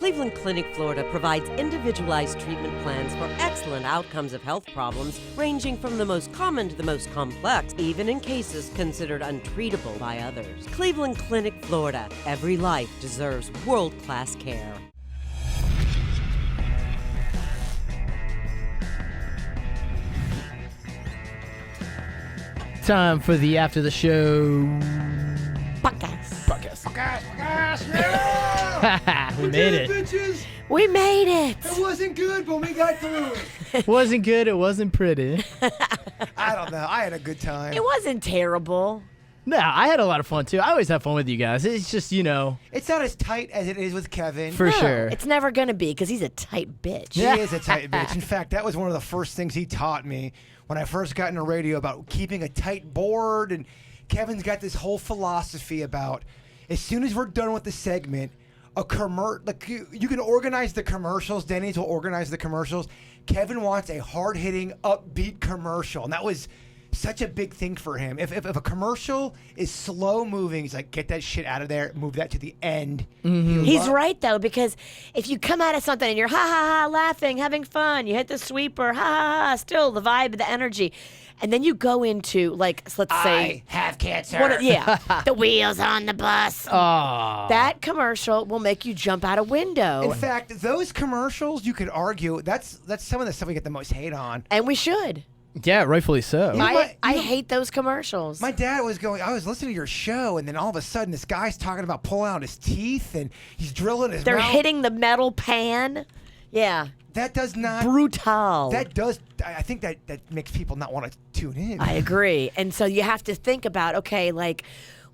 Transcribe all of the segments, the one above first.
Cleveland Clinic, Florida provides individualized treatment plans for excellent outcomes of health problems ranging from the most common to the most complex, even in cases considered untreatable by others. Cleveland Clinic, Florida. Every life deserves world-class care. Time for the After the Show Podcast. Yeah! We made it. Bitches. We made it. It wasn't good, but we got through it. Wasn't good. It wasn't pretty. I don't know. I had a good time. It wasn't terrible. No, I had a lot of fun too. I always have fun with you guys. It's just, It's not as tight as it is with Kevin. For sure. It's never going to be because he's a tight bitch. He is a tight bitch. In fact, that was one of the first things he taught me when I first got into radio about keeping a tight board. And Kevin's got this whole philosophy about as soon as we're done with the segment, you can organize the commercials. Denny's will organize the commercials. Kevin wants a hard-hitting, upbeat commercial. And that was such a big thing for him. If a commercial is slow-moving, he's like, get that shit out of there, move that to the end. Mm-hmm. He's right, though, because if you come out of something and you're ha-ha-ha, laughing, having fun, you hit the sweeper, ha-ha-ha, still the vibe, the energy, and then you go into, like, let's say... I have cancer. The wheels on the bus. Oh. That commercial will make you jump out a window. In fact, those commercials, you could argue, that's some of the stuff we get the most hate on. And we should. Yeah, rightfully so. I hate those commercials. My dad was I was listening to your show, and then all of a sudden, this guy's talking about pulling out his teeth, and he's drilling his They're mouth. hitting the metal pan. Yeah. That does not... Brutal. I think that makes people not want to tune in. I agree. And so you have to think about, okay, like,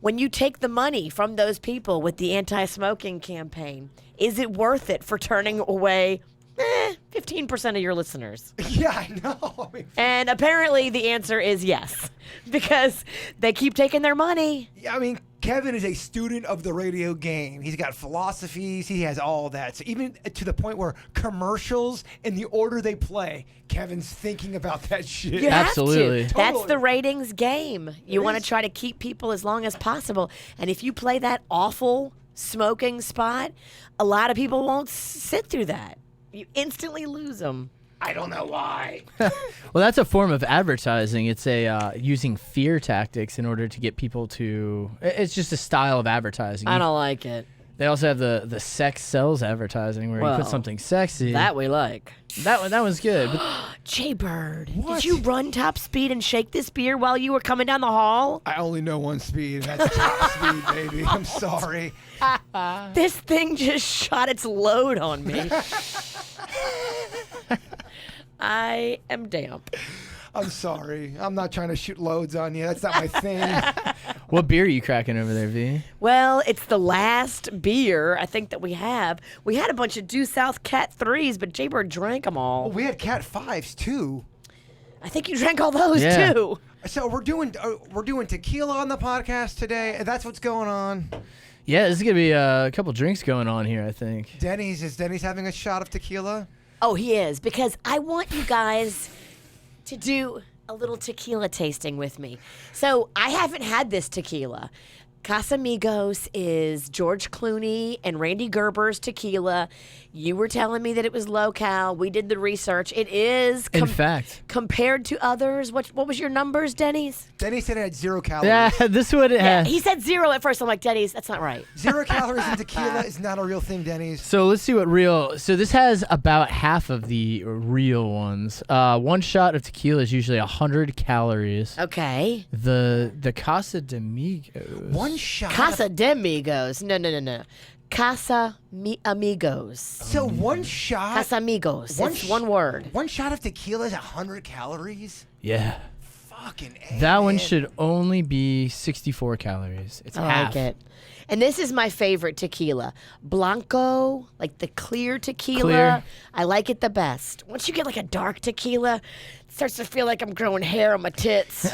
when you take the money from those people with the anti-smoking campaign, is it worth it for turning away 15% of your listeners? Yeah, I know. And apparently the answer is yes, because they keep taking their money. I mean, Kevin is a student of the radio game. He's got philosophies. He has all that. So even to the point where commercials, in the order they play, Kevin's thinking about that shit. You have Absolutely. to. That's Totally. the ratings game. You want to is. try to keep people as long as possible. And if you play that awful smoking spot, a lot of people won't sit through that. You instantly lose them. I don't know why. Well, that's a form of advertising. It's using fear tactics in order to get people to... It's just a style of advertising. I don't like it. They also have the sex sells advertising where you Well, put something sexy. That we like. That was good. But Jay Bird, What? did you run top speed and shake this beer while you were coming down the hall? I only know one speed, and that's top speed, baby. I'm sorry. This thing just shot its load on me. I am damp. I'm sorry. I'm not trying to shoot loads on you. That's not my thing. what beer are you cracking over there, V? Well, it's the last beer I think that we have. We had a bunch of Due South Cat 3s, but Jay Bird drank them all. Well, we had Cat 5s, too. I think you drank all those Yeah. too. So we're doing tequila on the podcast today. That's what's going on. Yeah, this is going to be a couple drinks going on here, I think. Is Denny's having a shot of tequila? Oh, he is, because I want you guys to do a little tequila tasting with me. So I haven't had this tequila. Casamigos is George Clooney and Randy Gerber's tequila. You were telling me that it was low-cal. We did the research. It is. In fact. Compared to others, what was your numbers, Denny's? Denny said it had 0 calories. Yeah, this is what it has. He said 0 at first. I'm like, Denny's, that's not right. 0 calories in tequila is not a real thing, Denny's. So let's see what real... So this has about half of the real ones. One shot of tequila is usually 100 calories. Okay. The Casamigos... One shot. Casa de Amigos. No. Casa Amigos. So one shot. Casamigos. It's one word. One shot of tequila is 100 calories? Yeah. Fucking A, That one man. should only be 64 calories. It's I half. like it. And this is my favorite tequila. Blanco, like the clear tequila. Clear. I like it the best. Once you get like a dark tequila, it starts to feel like I'm growing hair on my tits.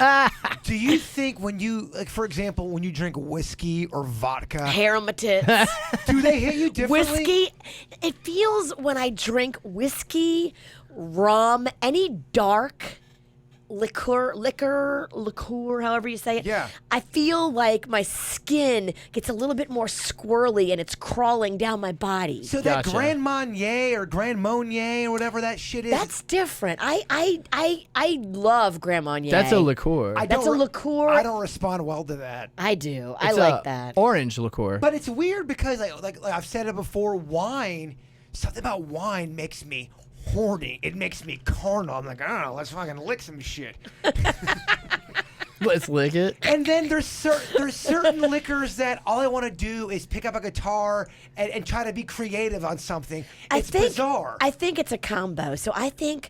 Do you think when you, like, for example, when you drink whiskey or vodka, Hair on my tits. do they hit you differently? Whiskey, it feels when I drink whiskey, rum, any dark liqueur, however you say it. Yeah. I feel like my skin gets a little bit more squirrely and it's crawling down my body. So that Gotcha. Grand Marnier or Grand Marnier or whatever that shit is. That's different. I love Grand Marnier. That's a liqueur. That's a liqueur. I don't respond well to that. I do. I It's like a that. orange liqueur. But it's weird because, like I've said it before, wine, something about wine makes me horny. It makes me carnal. I'm like, oh, let's fucking lick some shit. Let's lick it. And then there's certain liquors that all I want to do is pick up a guitar and try to be creative on something. It's bizarre. I think it's a combo. So I think,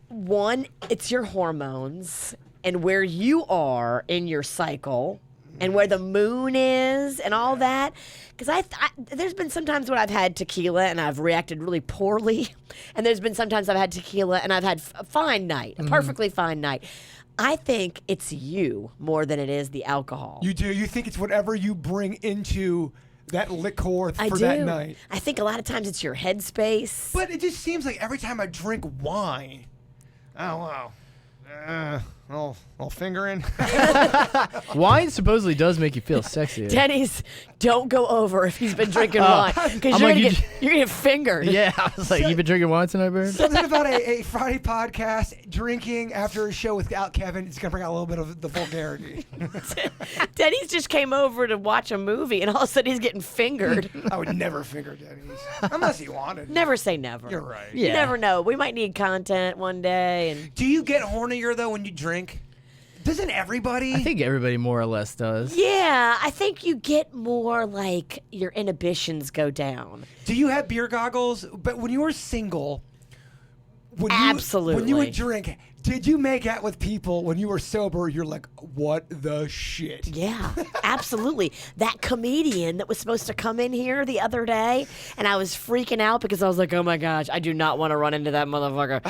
one, it's your hormones and where you are in your cycle and where the moon is and all that. Because there's been some times when I've had tequila and I've reacted really poorly. And there's been sometimes I've had tequila and I've had a fine night, a perfectly fine night. I think it's you more than it is the alcohol. You do? You think it's whatever you bring into that liqueur for that night? I think a lot of times it's your headspace. But it just seems like every time I drink wine, oh, wow. Little fingering. Wine supposedly does make you feel sexy. Denny's, don't go over if he's been drinking wine because I'm you're like, gonna you get fingered. Yeah, I was like, you been drinking wine tonight, Bird? Something about a Friday podcast, drinking after a show without Kevin, it's going to bring out a little bit of the vulgarity. Denny's just came over to watch a movie and all of a sudden he's getting fingered. I would never finger Denny's. Unless he wanted. Never say never. You're right. You Yeah. never know. We might need content one day. And Do you get hornier, though, when you drink? Doesn't everybody? I think everybody more or less does. yeah, I think you get more like your inhibitions go down. Do you have beer goggles? But when you were single, when Absolutely. you would drink, did you make out with people when you were sober? You're like, what the shit? Yeah, absolutely. That comedian that was supposed to come in here the other day, and I was freaking out because I was like, oh my gosh, I do not want to run into that motherfucker.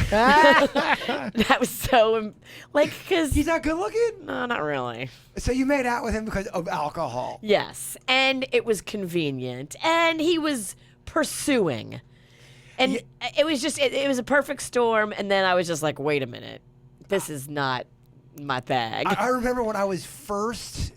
That was so, because, He's not good looking? no, not really. So you made out with him because of alcohol. Yes, and it was convenient, and he was pursuing. And it was just, it was a perfect storm, and then I was just like, wait a minute, this is not my bag. I remember when I was first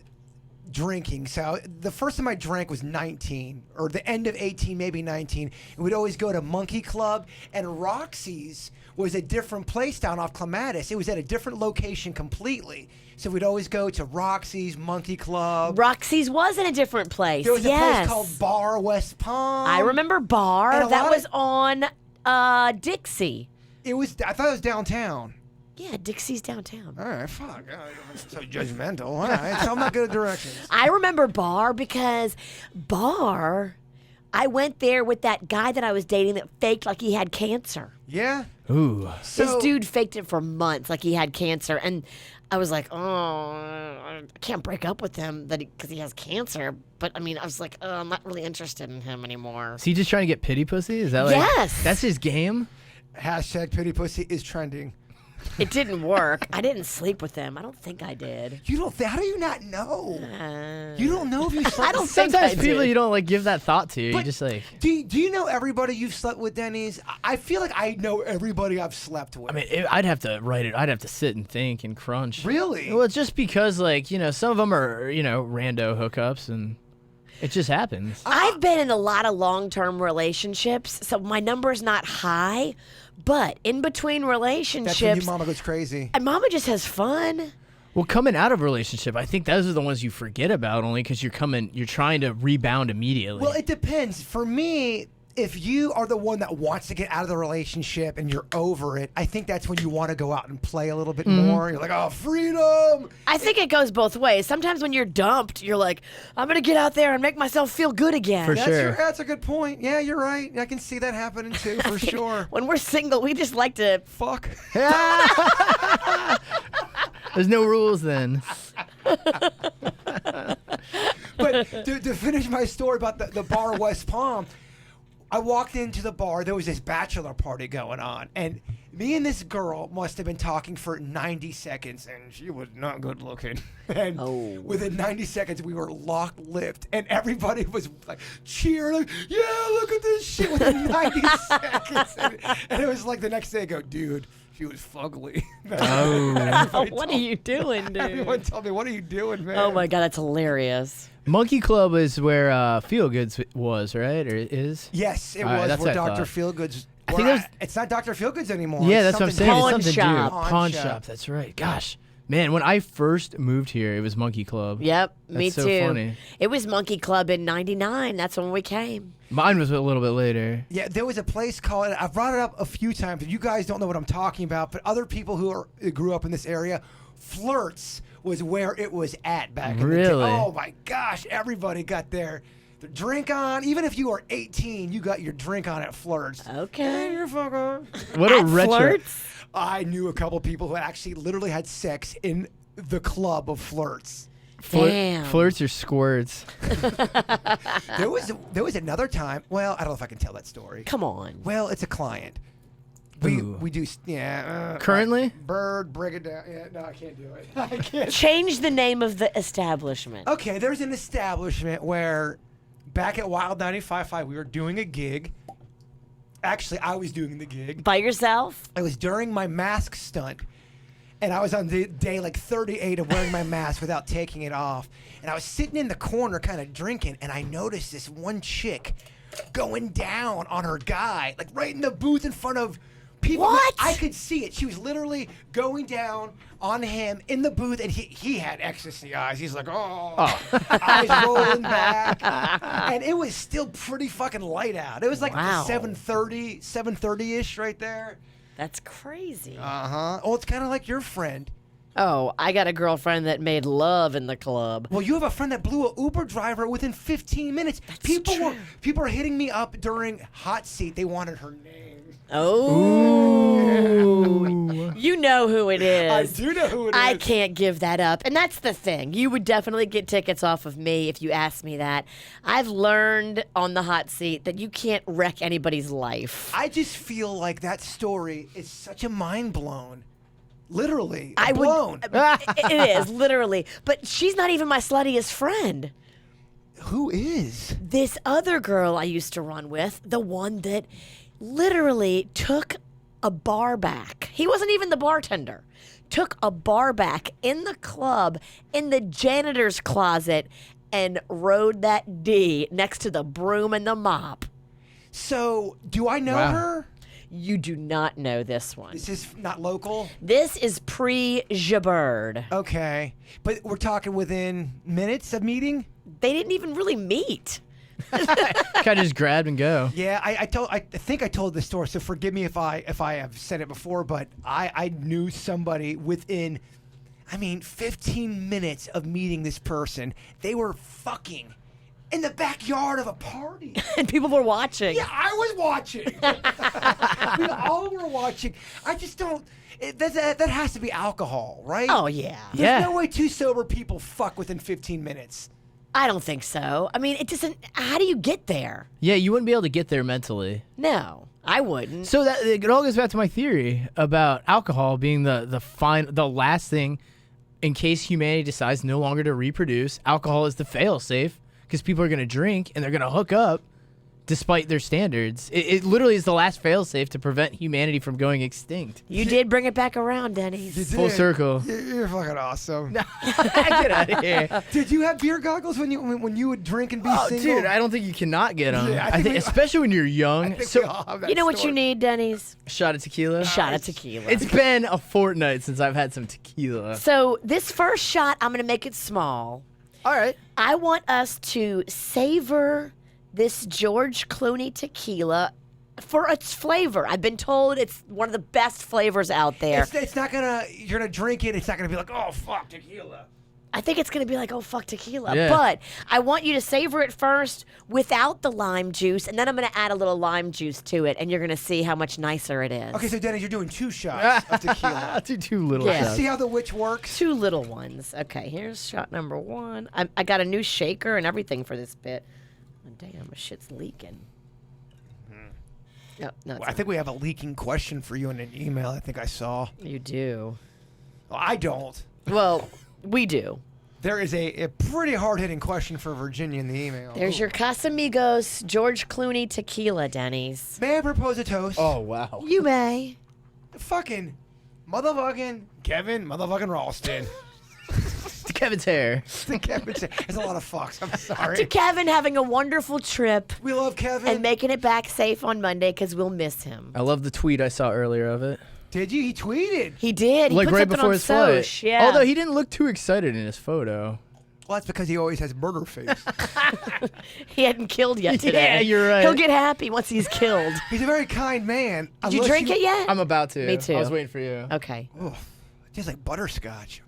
drinking. So the first time I drank was 19, or the end of 18, maybe 19. And we'd always go to Monkey Club, and Roxy's was a different place down off Clematis. It was at a different location completely. So we'd always go to Roxy's, Monkey Club. Roxy's was in a different place. There was a yes. place called Bar West Palm. I remember Bar. And a That lot was on Dixie. It was. I thought it was downtown. Yeah, Dixie's downtown. All right, fuck. So judgmental. All right, so I'm not good at directions. I remember Bar because Bar, I went there with that guy that I was dating that faked like he had cancer. Yeah. Ooh. So, This dude faked it for months like he had cancer. And I was like, oh, I can't break up with him because he has cancer. But I mean, I was like, oh, I'm not really interested in him anymore. Is he just trying to get pity pussy? Is that like Yes. That's his game? hashtag pity pussy is trending. It didn't work. I didn't sleep with him. I don't think I did. You don't. How do you not know? Uh, You don't know if you slept. I don't think Sometimes I people did. you don't like give that thought to. You But just like Do you know everybody you've slept with, Denny's? I feel like I know everybody I've slept with. I mean, I'd have to write it. I'd have to sit and think and crunch. Really? Well, it's just because, like, some of them are, rando hookups, and it just happens. I've been in a lot of long-term relationships, so my number's not high. But in between That's when relationships, your mama goes crazy. and Mama just has fun. Well, coming out of a relationship, I think those are the ones you forget about only because you're trying to rebound immediately. Well, it depends. For me, if you are the one that wants to get out of the relationship and you're over it, I think that's when you want to go out and play a little bit more. You're like, oh, freedom. I think it goes both ways. Sometimes when you're dumped, you're like, I'm going to get out there and make myself feel good again. For sure. That's a good point. Yeah, you're right. I can see that happening too, for sure. When we're single, we just like to. Fuck. There's no rules then. But to finish my story about the bar West Palm, I walked into the bar. There was this bachelor party going on, and Me and this girl must have been talking for 90 seconds, and she was not good looking. And within 90 seconds, we were lock-lipped, and everybody was like cheering, like, yeah, look at this shit within 90 seconds. And it was like the next day, I go, dude, she was fugly. What are you doing, dude? Everyone told me, what are you doing, man? Oh, my God, that's hilarious. Monkey Club is where Feel Goods was, right? Or is? Yes, it All right, was that's where what I Dr. thought. Feelgood's. I think it was- It's not Dr. Feelgood's anymore. Yeah, It's that's what I'm something saying. Pawn It's something shop. new. Pawn shop. That's right. Gosh, man, when I first moved here, it was Monkey Club. Yep, me That's so too. funny. It was Monkey Club in '99. That's when we came. Mine was a little bit later. Yeah, there was a place called. I've brought it up a few times. You guys don't know what I'm talking about, but other people who grew up in this area, Flirts was where it was at back in the day. Really? Oh my gosh, everybody got their drink on. Even if you were 18, you got your drink on at Flirts. Okay. Hey, you're fucker. What a At retro. Flirts? I knew a couple people who actually literally had sex in the club of Flirts. Damn. Flirts or squirts. There was another time. Well, I don't know if I can tell that story. Come on. Well, it's a client. Ooh. We do Currently? Bird, break it down. Yeah, no, I can't do it. I can't. Change the name of the establishment. Okay, there's an establishment where back at Wild 95.5 we were doing a gig. Actually, I was doing the gig. By yourself? It was during my mask stunt. And I was on the day like 38 of wearing my mask without taking it off. And I was sitting in the corner kind of drinking, and I noticed this one chick going down on her guy, like right in the booth in front of people. What? I could see it. She was literally going down on him in the booth, and he had ecstasy eyes. He's like, eyes rolling back. And it was still pretty fucking light out. It was like Wow. 7:30-ish right there. That's crazy. Uh-huh. Oh, it's kind of like your friend. Oh, I got a girlfriend that made love in the club. Well, you have a friend that blew an Uber driver within 15 minutes. People were hitting me up during hot seat. They wanted her name. Oh. You know who it is. I do know who it is. I can't give that up. And that's the thing. You would definitely get tickets off of me if you asked me that. I've learned on the hot seat that you can't wreck anybody's life. I just feel like that story is such a mind blown. Literally. I blown. would. It is, literally. But she's not even my sluttiest friend. Who is? This other girl I used to run with, the one that literally took a bar back. He wasn't even the bartender. Took a bar back in the club, in the janitor's closet, and rode that D next to the broom and the mop. So, do I know Wow. her? You do not know this one. This is not local? This is pre-Jabbird. Okay. But we're talking within minutes of meeting? They didn't even really meet. Kind of just grabbed and go. Yeah, I think I told this story, so forgive me if I have said it before, but I knew somebody within 15 minutes of meeting this person. They were fucking in the backyard of a party. And people were watching. Yeah, I was watching. We all were watching. I just don't. That has to be alcohol, right? Oh, yeah. There's Yeah. no way two sober people fuck within 15 minutes. I don't think so. I mean, it doesn't. How do you get there? Yeah, you wouldn't be able to get there mentally. No, I wouldn't. So that it all goes back to my theory about alcohol being the last thing in case humanity decides no longer to reproduce. Alcohol is the fail-safe because people are going to drink and they're going to hook up despite their standards. It literally is the last fail-safe to prevent humanity from going extinct. You did bring it back around, Denny's. Full circle. You're fucking awesome. Get out of here. Did you have beer goggles when you would drink and be Oh, single? dude, I don't think you cannot get them. Yeah, I think especially when you're young. I think So, we all have that You know what you story. need, Denny's? shot of tequila. Shot of tequila. It's been a fortnight since I've had some tequila. So this first shot, I'm going to make it small. All right. I want us to savor this George Clooney tequila for its flavor. I've been told it's one of the best flavors out there. It's not gonna. You're gonna drink it. It's not gonna be like, oh fuck, tequila. I think it's going to be like, oh, fuck tequila. Yeah. But I want you to savor it first without the lime juice, and then I'm going to add a little lime juice to it, and you're going to see how much nicer it is. Okay, so Dennis, you're doing 2 shots of tequila. I'll do 2 little Yeah. shots. See how the witch works? 2 little ones. Okay, here's shot number 1. I got a new shaker and everything for this bit. Oh, damn, my shit's leaking. No, I think we have a leaking question for you in an email I think I saw. you do. Well, I don't. Well, we do. There is a pretty hard-hitting question for Virginia in the email. There's your Casamigos George Clooney tequila, Denny's. May I propose a toast? Oh, wow. You may. Fucking motherfucking Kevin motherfucking Ralston. To Kevin's hair. There's a lot of fucks. I'm sorry. To Kevin having a wonderful trip We love Kevin. and making it back safe on Monday because we'll miss him. I love the tweet I saw earlier of it. Did you? He tweeted. He did. He Like put right something before on his flight. Soch, yeah. Although he didn't look too excited in his photo. Well, that's because he always has murder face. He hadn't killed yet today. Yeah, you're right. He'll get happy once he's killed. He's a very kind man. Did you drink it yet? I'm about to. Me too. I was waiting for you. Okay. Oh, it tastes like butterscotch.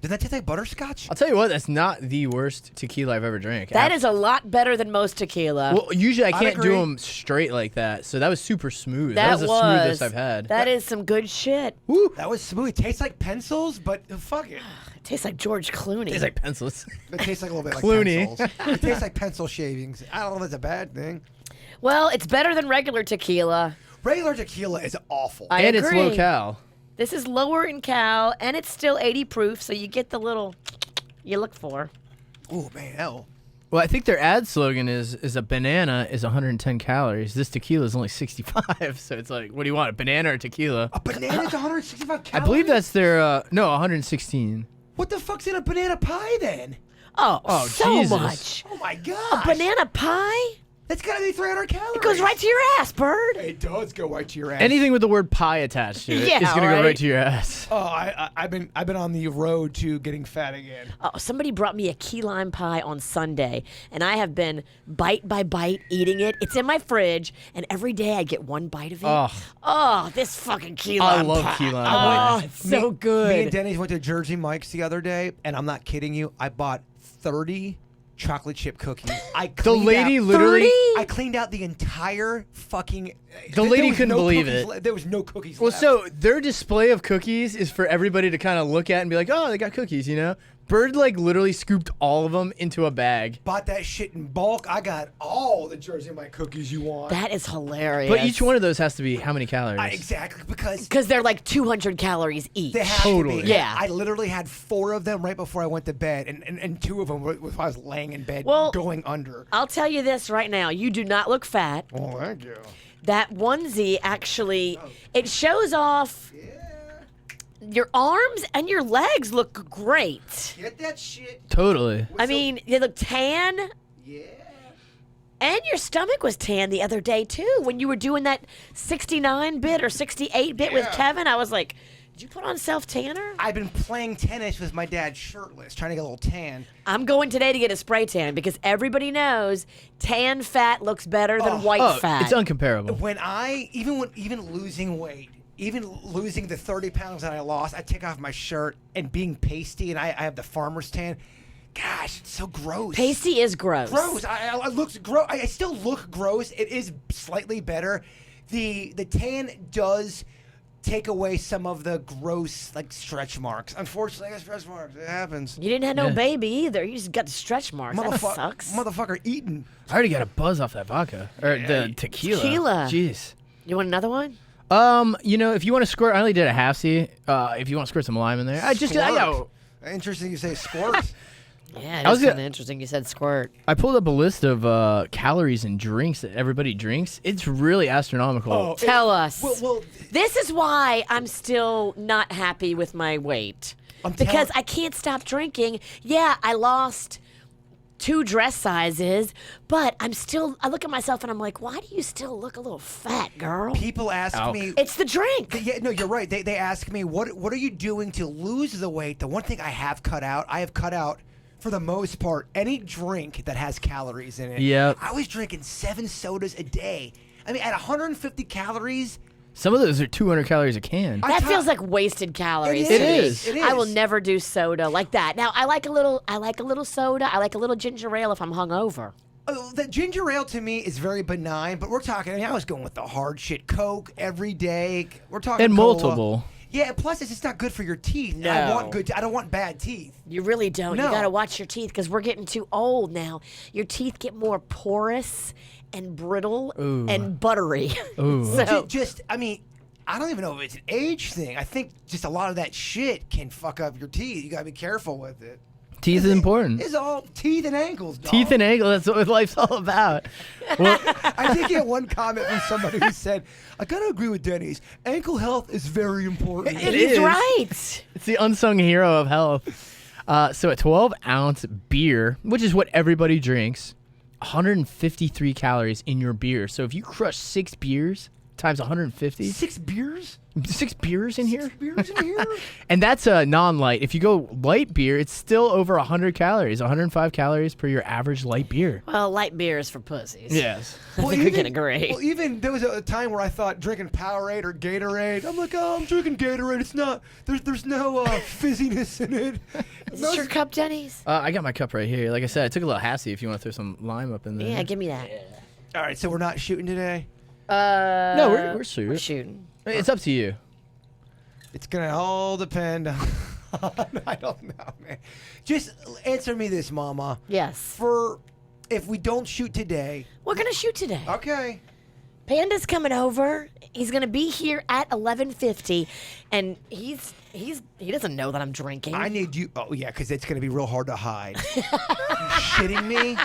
Did that taste like butterscotch? I'll tell you what, that's not the worst tequila I've ever drank. That is a lot better than most tequila. Well, usually I can't do agree. them straight like that, so that was super smooth. that was the smoothest I've had. That is some good shit. Woo. That was smooth. It tastes like pencils, but fuck it. It tastes like George Clooney. Tastes like pencils. It tastes like a little bit like Clooney. pencils. It tastes like pencil shavings. I don't know if that's a bad thing. Well, it's better than regular tequila. Regular tequila is awful. I And agree. it's low cal. This is lower in cal, and it's still 80 proof, so you get the little you look for. Oh man, hell. Well, I think their ad slogan is a banana is 110 calories. This tequila is only 65. So it's like, what do you want, a banana or tequila? A banana is 165 I calories? believe that's their, no, 116. What the fuck's in a banana pie then? Oh, so Jesus. much. Oh my god. Banana pie? That's gotta be 300 calories. It goes right to your ass, bird. It does go right to your ass. Anything with the word pie attached to it Yeah, is going to go right? right to your ass. Oh, I've been on the road to getting fat again. Oh, somebody brought me a key lime pie on Sunday, and I have been bite by bite eating it. It's in my fridge, and every day I get one bite of it. Oh. Oh, this fucking key I lime love pie. key lime Oh, pie. it's so good. Me and Denny's went to Jersey Mike's the other day, and I'm not kidding you. I bought 30 chocolate chip cookies. The lady literally. I cleaned out the entire fucking. The lady couldn't believe cookies it. There was no cookies Well, left. so their display of cookies is for everybody to kind of look at and be like, oh, they got cookies, you know? Bird, like, literally scooped all of them into a bag. Bought that shit in bulk. I got all the Jersey Mike cookies you want. That is hilarious. But each one of those has to be how many calories? Exactly, because because they're like 200 calories each. they have Totally. to be. Yeah. I literally had 4 of them right before I went to bed, and 2 of them were I was laying in bed Well- going under. I'll tell you this right now. You do not look fat. Oh, thank you. That onesie actually, it shows off your arms and your legs look great. Get that shit. Totally. I mean, they look tan. Yeah. And your stomach was tan the other day too. When you were doing that 69 bit or 68 bit with Yeah. Kevin, I was like, did you put on self tanner? I've been playing tennis with my dad shirtless, trying to get a little tan. I'm going today to get a spray tan because everybody knows tan fat looks better than white Oh, fat. it's uncomparable. When even losing weight, even losing the 30 pounds that I lost, I take off my shirt and being pasty, and I have the farmer's tan. Gosh, it's so gross. Pasty is gross. Gross. I looks gross. I still look gross. It is slightly better. The tan does take away some of the gross like stretch marks. Unfortunately, I got stretch marks. It happens. You didn't have no Yeah. baby either. You just got the stretch marks. That sucks. Motherfucker eating. I already got a buzz off that vodka. Or the tequila. Tequila. Jeez. You want another one? You know, if you want to squirt, I only did a half C. If you want to squirt some lime in there, I Squirt. know. Interesting you say squirt. Yeah, I that's was kind gonna- of interesting. You said squirt. I pulled up a list of calories and drinks that everybody drinks. It's really astronomical. Oh, Tell us. well, This is why I'm still not happy with my weight. I'm Because telling- I can't stop drinking. Yeah, I lost 2 dress sizes, but I look at myself and I'm like, why do you still look a little fat, girl? people ask Ow. me. It's the drink. Yeah, no, you're right. They ask me what are you doing to lose the weight? The one thing I have cut out, for the most part any drink that has calories in it. Yep. I was drinking 7 sodas a day. I mean, at 150 calories. Some of those are 200 calories a can. I That ca- feels like wasted calories. It to me. is. It I will is. never do soda like that. Now I like a little soda. I like a little ginger ale if I'm hungover. The ginger ale to me is very benign, but we're talking. I mean, I was going with the hard shit, Coke every day. We're talking And cola. multiple. Yeah, and plus it's just not good for your teeth. No. I don't want bad teeth. You really don't. No. You got to watch your teeth because we're getting too old now. Your teeth get more porous and brittle Ooh. and buttery. Ooh. So I mean, I don't even know if it's an age thing. I think just a lot of that shit can fuck up your teeth. You gotta be careful with it. Teeth is important. It's all teeth and ankles, dog. Teeth and ankles, that's what life's all about. Well, I did get one comment from somebody who said, I gotta agree with Denny's. Ankle health is very important. he's is. right. it's the unsung hero of health. So a 12-ounce beer, which is what everybody drinks, 153 calories in your beer. So if you crush 6 beers times 150, 6 beers? 6 beers in here? 6 beers in here? And that's a non-light. If you go light beer, it's still over 100 calories, 105 calories per your average light beer. Well, light beer is for pussies. Yes. I think we can agree. Well, even there was a time where I thought drinking Powerade or Gatorade. I'm like, oh, I'm drinking Gatorade. It's not. There's no fizziness in it. Is this your cup, Denny's? I got my cup right here. Like I said, I took a little hassy if you want to throw some lime up in there. Yeah, give me that. All right, so we're not shooting today. No, we're shooting. We're shooting. It's up to you. It's gonna all depend on. I don't know, man. Just answer me this, Mama. Yes. For if we don't shoot today, We're going to shoot today. okay. Panda's coming over. He's going to be here at 11:50, and he doesn't know that I'm drinking. I need you. Oh yeah, because it's gonna be real hard to hide. You shitting me?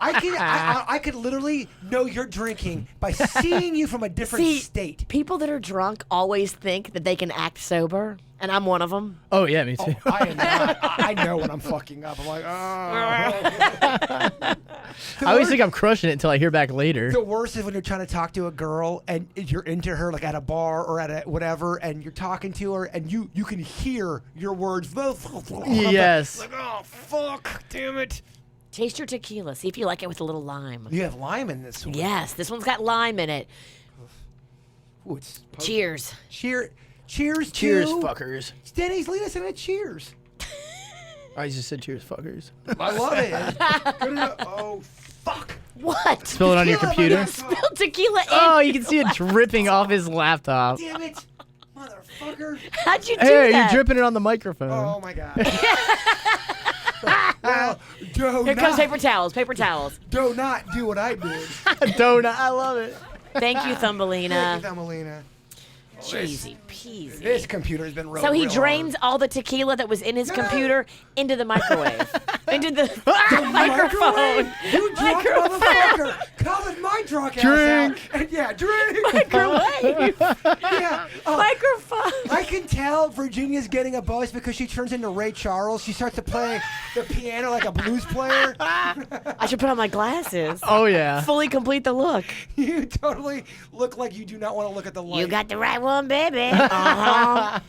I could literally know you're drinking by seeing you from a different state. People that are drunk always think that they can act sober, and I'm one of them. Oh, yeah, me too. I am not. I know when I'm fucking up. I'm like, oh. I always think I'm crushing it until I hear back later. The worst is when you're trying to talk to a girl and you're into her, like at a bar or at a whatever, and you're talking to her and you can hear your words. Yes. Like, oh, fuck, damn it. Taste your tequila. See if you like it with a little lime. You have lime in this one. Yes, this one's got lime in it. Ooh, it's Cheers. Cheers, Cheers, to fuckers. Denny's, lead us in a cheers. I just said cheers, fuckers. I love it. Good enough. Oh, fuck. What? Spill it on your Tequila, computer. my Spill tequila in. Oh, you can see it dripping off his laptop. Damn it. Motherfucker. How'd you do Hey, that? you're dripping it on the microphone. Oh, my God. Well, Here comes paper towels. Paper towels. do not do what I did. Donut, I love it. Thank you, Thumbelina. Thank you, Thumbelina. Cheesy peasy. This computer has been real. So he real drains all the tequila that was in his computer into the microwave. Into the hard. microphone. You drunk motherfucker. Calling my drunk ass Drink. out. And yeah, drink. Microwave. Yeah. Microphone. I can tell Virginia's getting a buzz because she turns into Ray Charles. She starts to play the piano like a blues player. I should put on my glasses. Oh, yeah. Fully complete the look. You totally look like you do not want to look at the light. You got the right one, baby. Uh-huh.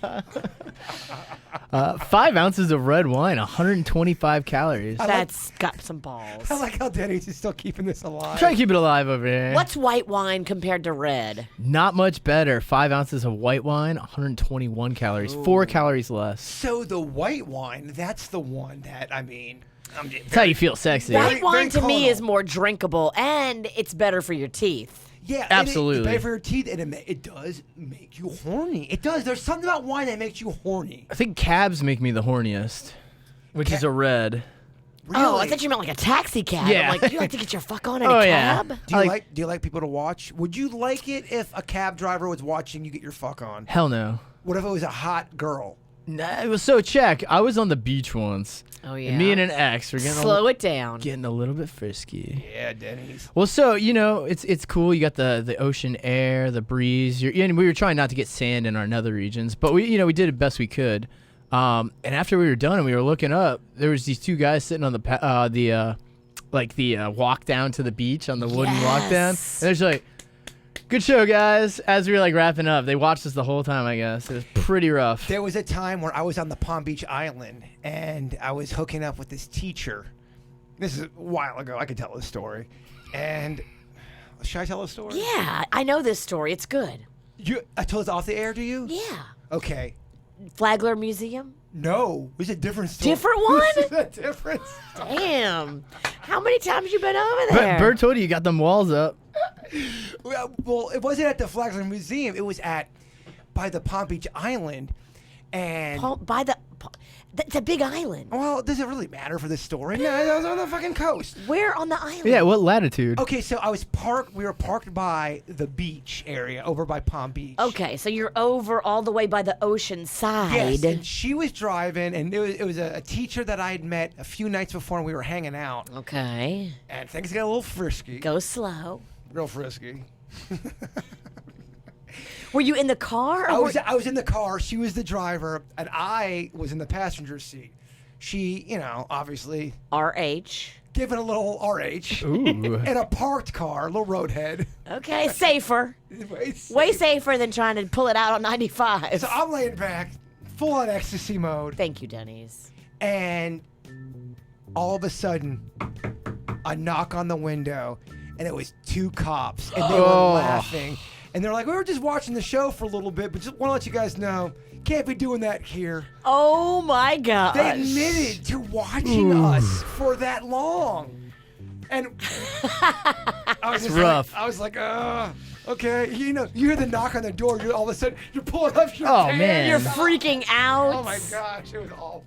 5 ounces of red wine, 125 calories. That's got some balls. I like how Denny's is still keeping this alive. Try and keep it alive over here. What's white wine compared to red? Not much better. 5 ounces of white wine, 121 calories. 4 calories less. So the white wine, that's the one that, I mean, That's how you feel sexy. White Very- wine very to me carnal. is more drinkable, and it's better for your teeth. yeah, Absolutely. It's bad for your teeth, and it does make you horny. It does. There's something about wine that makes you horny. I think cabs make me the horniest, which is a red. Really? Oh, I thought you meant like a taxi cab. Yeah. I'm like, you like to get your fuck on in Oh, a yeah. cab? Do you like people to watch? Would you like it if a cab driver was watching you get your fuck on? Hell no. What if it was a hot girl? Nah, it was so check. I was on the beach once. Oh, And me and an ex were Slow it down. getting a little bit frisky. Yeah, Denny's. Well, so it's cool. You got the ocean air, the breeze. And we were trying not to get sand in our nether regions, but we did the best we could. And after we were done and we were looking up, there was these 2 guys sitting on the walk down to the beach on the wooden walk down. And Yes. they're just like, "Good show, guys." As we were like wrapping up, they watched us the whole time. I guess it was pretty rough. There was a time where I was on the Palm Beach Island and I was hooking up with this teacher. This is a while ago. I could tell this story. And should I tell a story? Yeah, I know this story. It's good. I told it off the air to you? Yeah. Okay. Flagler Museum? No, it's a different story. Different one? This is a different story. Damn. How many times you been over there? Bird told you got them walls up. Well, it wasn't at the Flagler Museum. It was by the Palm Beach Island. And It's a big island. Well, does it really matter for this story? No, I was on the fucking coast. Where on the island? Yeah, what latitude? Okay, so we were parked by the beach area over by Palm Beach. Okay, so you're over all the way by the ocean side. Yes, and she was driving, and it was a teacher that I had met a few nights before, and we were hanging out. Okay. And things got a little frisky. Go slow. Real frisky. Were you in the car? Or I was in the car. She was the driver, and I was in the passenger seat. She, obviously RH. giving a little RH Ooh. in a parked car, a little roadhead. Okay, safer. Way safer than trying to pull it out on 95. So I'm laying back, full on ecstasy mode, Thank you, Denny's. and all of a sudden, a knock on the window, and it was two cops, and they were laughing. And they're like, we were just watching the show for a little bit, but just want to let you guys know, can't be doing that here. Oh my gosh. They admitted to watching us for that long. And I was just rough. I was like, okay. You hear the knock on the door, all of a sudden, you're pulling up your Oh, pants. man. You're freaking out. Oh my gosh, it was awful.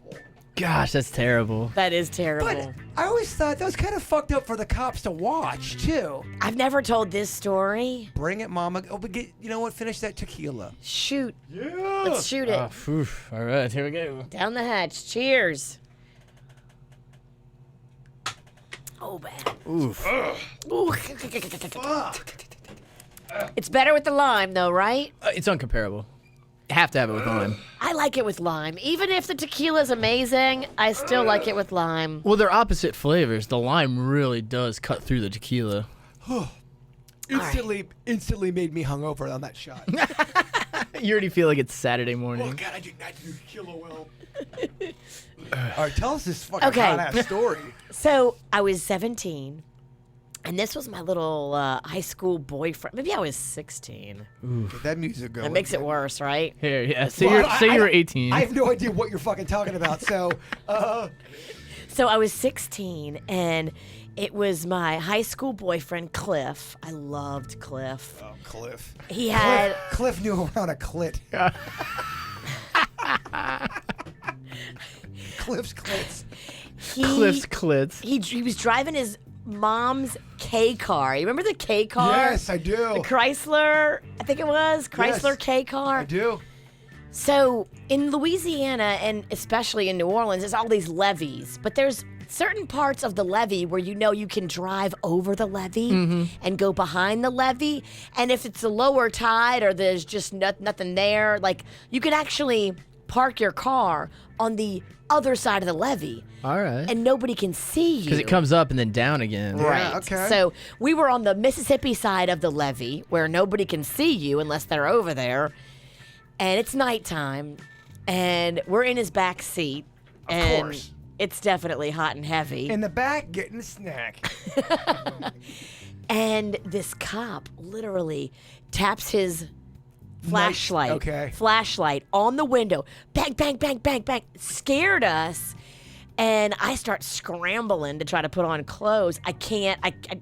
Gosh, that's terrible. That is terrible. But I always thought that was kind of fucked up for the cops to watch, too. I've never told this story. Bring it, mama. Oh, but you know what? Finish that tequila. Shoot. Yeah. Let's shoot it. All right, here we go. Down the hatch. Cheers. Oh, bad. Oof. Ooh. Fuck. It's better with the lime, though, right? It's uncomparable. You have to have it with lime. I like it with lime. Even if the tequila's amazing, I still like it with lime. Well, they're opposite flavors. The lime really does cut through the tequila. Instantly made me hungover on that shot. You already feel like it's Saturday Oh morning. God, I did not do tequila well. All right, tell us this fucking Okay. hot-ass story. So I was 17, and this was my little high school boyfriend. Maybe I was 16. Get that music going. That makes it worse, right? Here, yeah. Say Well, you were 18. I have no idea what you're fucking talking about. So, So I was 16, and it was my high school boyfriend, Cliff. I loved Cliff. Cliff. He had... Cliff knew around a clit. Cliff's clits. Cliff's clits. He was driving his mom's K car. You remember the K car? Yes, I do. The Chrysler, I think it was. Chrysler Yes, K car. I do. So in Louisiana, and especially in New Orleans, there's all these levees. But there's certain parts of the levee where you can drive over the levee and go behind the levee. And if it's a lower tide or there's just nothing there, like you could actually park your car on the other side of the levee. All right. And nobody can see you. Because it comes up and then down again. Right. okay. So we were on the Mississippi side of the levee where nobody can see you unless they're over there. And it's nighttime. And we're in his back seat. And course. it's definitely hot and heavy. In the back, getting a snack. And this cop literally taps his flashlight on the window. Bang, bang, bang, bang, bang. Scared us. And I start scrambling to try to put on clothes. I can't.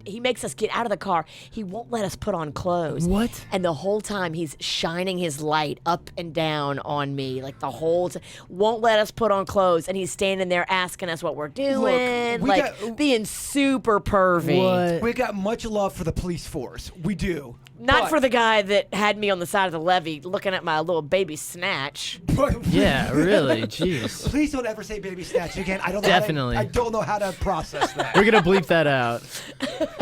He makes us get out of the car. He won't let us put on clothes. What? And the whole time he's shining his light up and down on me, like the whole time. Won't let us put on clothes. And he's standing there asking us what we're doing, being super pervy. What? We got much love for the police force. We do. Not for the guy that had me on the side of the levee looking at my little baby snatch. But Yeah, really. Jeez. please don't ever say baby snatch again. I don't know. Definitely. I don't know how to process that. We're going to bleep that out.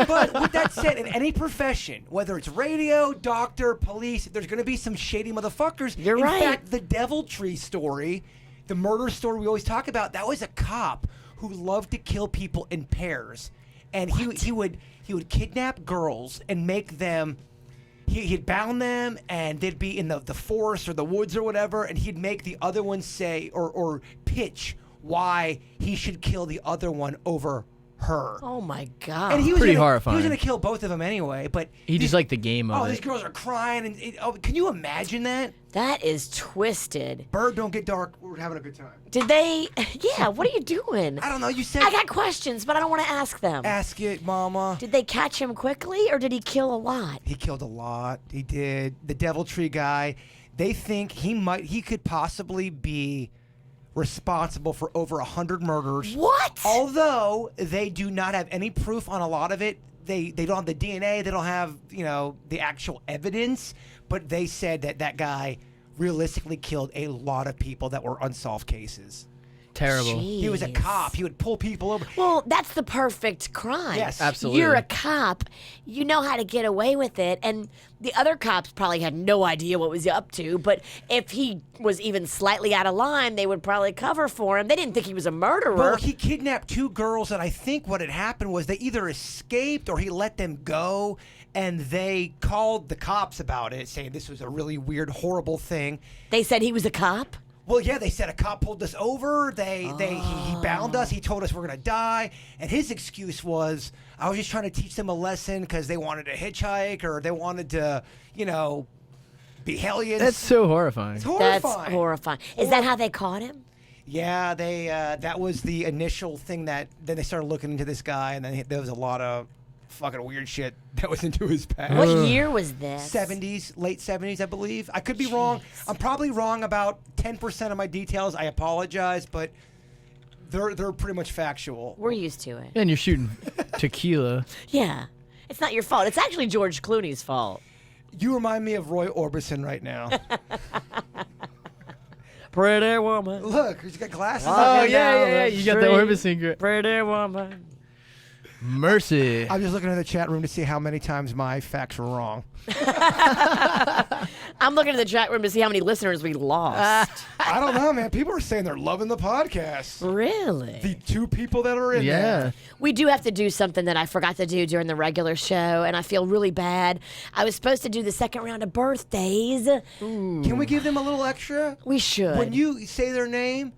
But with that said, in any profession, whether it's radio, doctor, police, there's going to be some shady motherfuckers. You're in right. In fact, the DevilTree story, the murder story we always talk about, that was a cop who loved to kill people in pairs, and he would kidnap girls and make them. He'd bound them, and they'd be in the forest or the woods or whatever, and he'd make the other one say or pitch why he should kill the other one over her. Oh my God. And he was Pretty gonna, horrifying. He was going to kill both of them anyway, but He just liked the game of oh, it. these girls are crying, and can you imagine that? That is twisted. Bird, don't get dark. We're having a good time. Did they? Yeah, what are you doing? I don't know. You said I got questions, but I don't want to ask them. ask it, Mama. Did they catch him quickly, or did he kill a lot? He killed a lot. He did. The DevilTree guy. They think he could possibly be responsible for over 100 murders. What? Although they do not have any proof on a lot of it. They don't have the DNA. They don't have, the actual evidence. But they said that guy realistically killed a lot of people that were unsolved cases. Terrible. Jeez. He was a cop. He would pull people over. Well, that's the perfect crime. Yes. Absolutely. You're a cop. You know how to get away with it. And the other cops probably had no idea what was up to. But if he was even slightly out of line, they would probably cover for him. They didn't think he was a murderer. Well, he kidnapped 2 girls, and I think what had happened was they either escaped or he let them go, and they called the cops about it, saying this was a really weird, horrible thing. They said he was a cop? Well, yeah, they said a cop pulled us over. He bound us. He told us we're gonna die, and his excuse was, I was just trying to teach them a lesson because they wanted to hitchhike or they wanted to, be hellions. That's so horrifying. It's horrifying. That's horrifying. Is that how they caught him? Yeah, they that was the initial thing that then they started looking into this guy, and then there was a lot of fucking weird shit that was into his past. What year was this? 70s, late 70s, I believe. I could be wrong. I'm probably wrong about 10% of my details. I apologize, but they're pretty much factual. We're used to it. And you're shooting tequila. Yeah. It's not your fault. It's actually George Clooney's fault. You remind me of Roy Orbison right now. Pretty woman. Look, he's got glasses. Oh, on. yeah. You got the Orbison. Pretty woman. Mercy. I'm just looking at the chat room to see how many times my facts were wrong. I'm looking at the chat room to see how many listeners we lost. I don't know, man. People are saying they're loving the podcast. Really? The 2 people that are in there. We do have to do something that I forgot to do during the regular show, and I feel really bad. I was supposed to do the second round of birthdays. Can we give them a little extra? We should. When you say their name,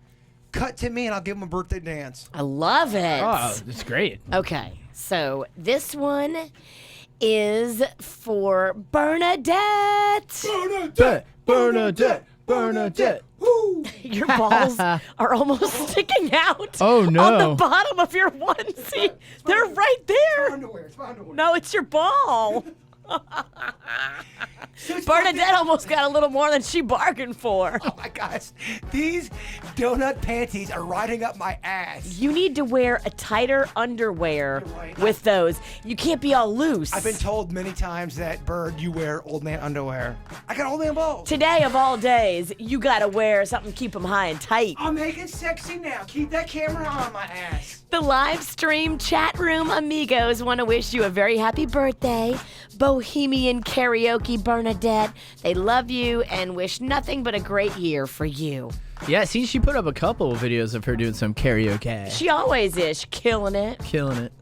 cut to me and I'll give them a birthday dance. I love it. Oh, it's great. Okay, so this one is for Bernadette. Bernadette. Woo! Your balls are almost sticking out. Oh, no. On the bottom of your onesie. They're right there. Underwear. It's my underwear. No, it's your ball. Bernadette almost got a little more than she bargained for. Oh my gosh. These donut panties are riding up my ass. You need to wear a tighter underwear You're right. with those. You can't be all loose. I've been told many times that, Bird, you wear old man underwear. I got old man balls. Today of all days, you gotta wear something to keep them high and tight. I'm making sexy now. Keep that camera on my ass. The live stream chat room amigos want to wish you a very happy birthday. Bohemian Karaoke Bernadette. They love you and wish nothing but a great year for you. Yeah, see, she put up a couple of videos of her doing some karaoke. She always is. She's killing it. Killing it.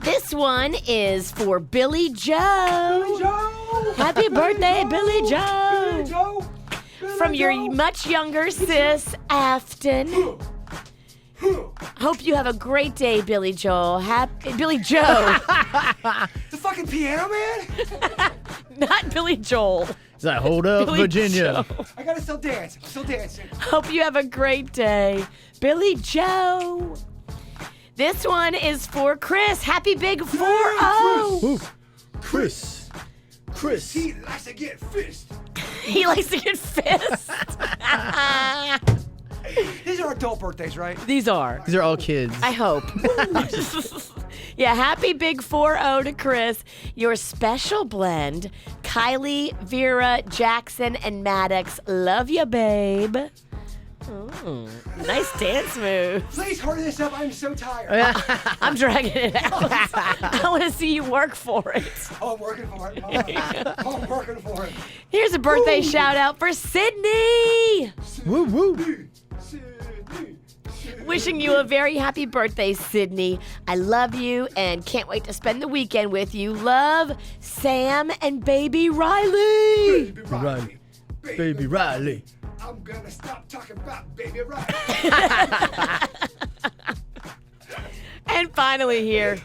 This one is for Billy Joe. Billy Joe! Happy birthday, Billy Billy Joe. Joe! Billy From your Joe! much younger sis, Afton. Hope you have a great day, Billy Joel. Billy Joe. The fucking piano man? Not Billy Joel. Is that Hold Up, Billy Virginia? Joe. I gotta still dance. I'm still dancing. Hope you have a great day, Billy Joe. This one is for Chris. Happy big 4-0. Ooh, Chris. He likes to get fist. He likes to get fist. These are adult birthdays, right? These are. These are all kids. I hope. Yeah, happy big 4-0 to Chris. Your special blend, Kylie, Vera, Jackson, and Maddox. Love you, babe. Ooh, nice dance move. Please hurry this up. I'm so tired. I'm dragging it out. I want to see you work for it. Oh, I'm working for it. I'm working for it. Here's a birthday shout out for Sydney. Woo, woo. Sydney. Wishing you a very happy birthday, Sydney. I love you and can't wait to spend the weekend with you. Love, Sam and baby Riley. Baby Riley. Baby Riley. I'm gonna stop talking about baby Riley. And finally here.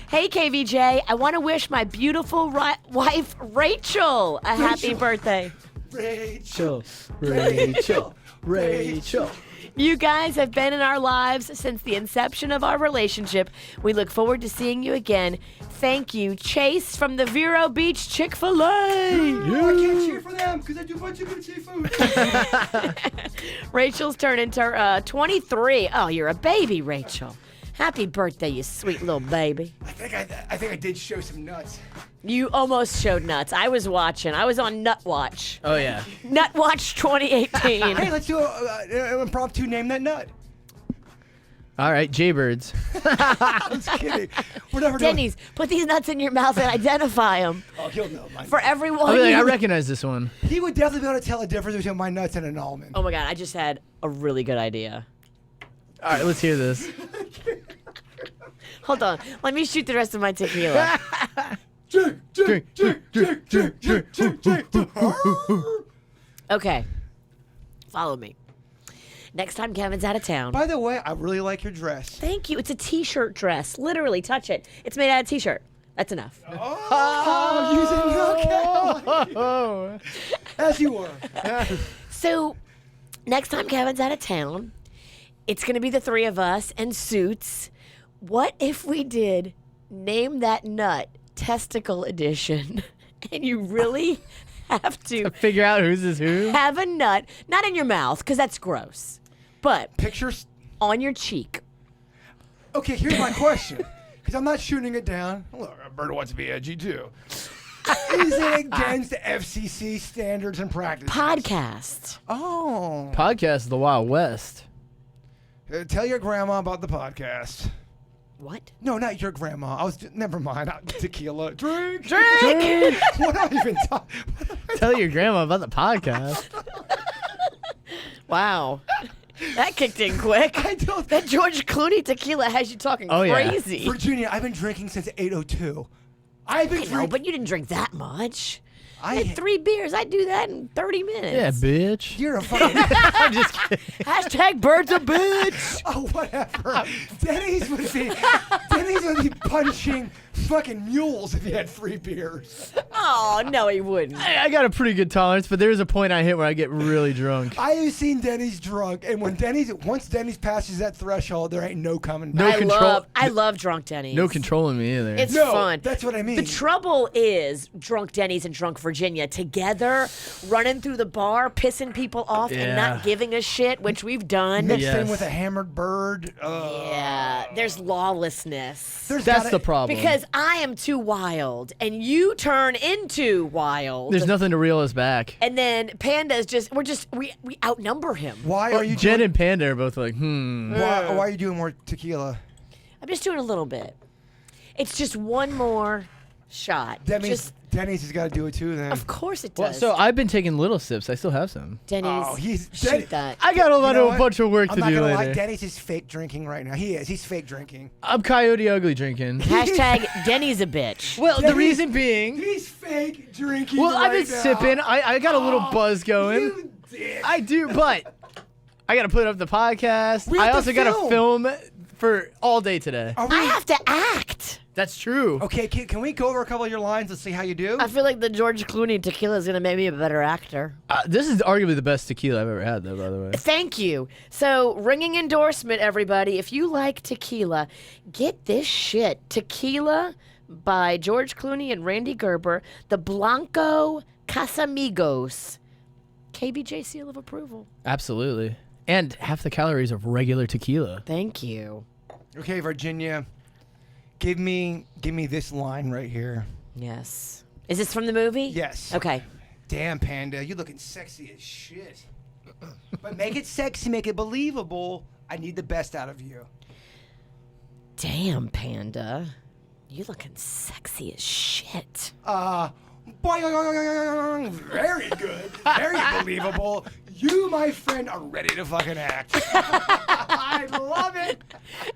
Hey, KVJ, I want to wish my beautiful wife, Rachel, a happy birthday. Rachel. Rachel. Rachel. You guys have been in our lives since the inception of our relationship. We look forward to seeing you again. Thank you, Chase from the Vero Beach Chick-fil-A. I can't cheer for them because I do a bunch of good seafood. Rachel's turning 23. Oh, you're a baby, Rachel. Happy birthday, you sweet little baby. I think I did show some nuts. You almost showed nuts. I was watching. I was on Nut Watch. Oh, yeah. Nut Watch 2018. Hey, let's do an impromptu name that nut. All right, Jaybirds. I'm just kidding. We're never doing. Denny's, put these nuts in your mouth and identify them. Oh, he'll know. For everyone. I'll be like, I recognize this one. He would definitely be able to tell the difference between my nuts and an almond. Oh my God, I just had a really good idea. All right, let's hear this. Hold on. Let me shoot the rest of my tequila. Drink. Okay. Follow me. Next time Kevin's out of town. By the way, I really like your dress. Thank you. It's a t-shirt dress. Literally, touch it. It's made out of t-shirt. That's enough. Oh, as you were. So, next time Kevin's out of town, it's going to be the three of us and suits. What if we did Name That Nut Testicle Edition? And you really have to Figure out who's is who. have a nut, not in your mouth, because that's gross, but Pictures. on your cheek. Okay, here's my question. Because I'm not shooting it down. Look, Roberta wants to be edgy too. Is it against the FCC standards and practices? Podcast. Oh. Podcast The Wild West. Tell your grandma about the podcast. What? No, not your grandma. Never mind. Tequila. Drink. Drink! What am I even talking? Tell your grandma about the podcast. Wow. That kicked in quick. I don't. That George Clooney tequila has you talking Oh, yeah. crazy. Virginia, I've been drinking since 8:02. I've been I know, drinking. but you didn't drink that much. I I had 3 beers. I'd do that in 30 minutes. Yeah, bitch. You're a fucking. I'm just kidding. Hashtag birds a bitch. Oh, whatever. Denny's would be punching fucking mules if he had 3 beers. Oh, no, he wouldn't. I got a pretty good tolerance, but there's a point I hit where I get really drunk. I have seen Denny's drunk, and once Denny's passes that threshold, there ain't no coming No back. control. I love drunk Denny's. No controlling me either. It's No, fun. that's what I mean. The trouble is drunk Denny's and drunk Virginia together, running through the bar, pissing people off, and Yeah. not giving a shit, which we've done. Mixed Yes. in with a hammered bird. Yeah, there's lawlessness. There's That's gotta- the problem. Because I am too wild, and you turn into wild. There's nothing to reel us back. And then Panda's we outnumber him. Why are you Jen doing? and Panda are both like, Why are you doing more tequila? I'm just doing a little bit. It's just one more shot. That means Just, Denny's has got to do it too. Then. of course it Well, does. so I've been taking little sips. I still have some. Denny's, Oh, he's shoot that. I got a lot You know of what? a bunch of work I'm to not do gonna later. lie. Denny's is fake drinking right now. He is. He's fake drinking. I'm Coyote Ugly drinking. Hashtag Denny's a bitch. Well, the Denny's- reason being, He's fake drinking. well, I've right been now. sipping. I got a little buzz going. You dick. I do, but I got to put up the podcast. We have I to also got to film. film for all day today. Are we? I have to act. That's true. Okay, can we go over a couple of your lines? Let's see how you do. I feel like the George Clooney tequila is going to make me a better actor. This is arguably the best tequila I've ever had, though, by the way. Thank you. So, ringing endorsement, everybody. If you like tequila, get this shit. Tequila by George Clooney and Randy Gerber. The Blanco Casamigos. KVJ seal of approval. Absolutely. And half the calories of regular tequila. Thank you. Okay, Virginia, give me this line right here. Yes. Is this from the movie? Yes. Okay. Damn, Panda, you looking sexy as shit. But make it sexy, make it believable. I need the best out of you. Damn, Panda. You looking sexy as shit. Boing, very good, very believable. You, my friend, are ready to fucking act. I love it.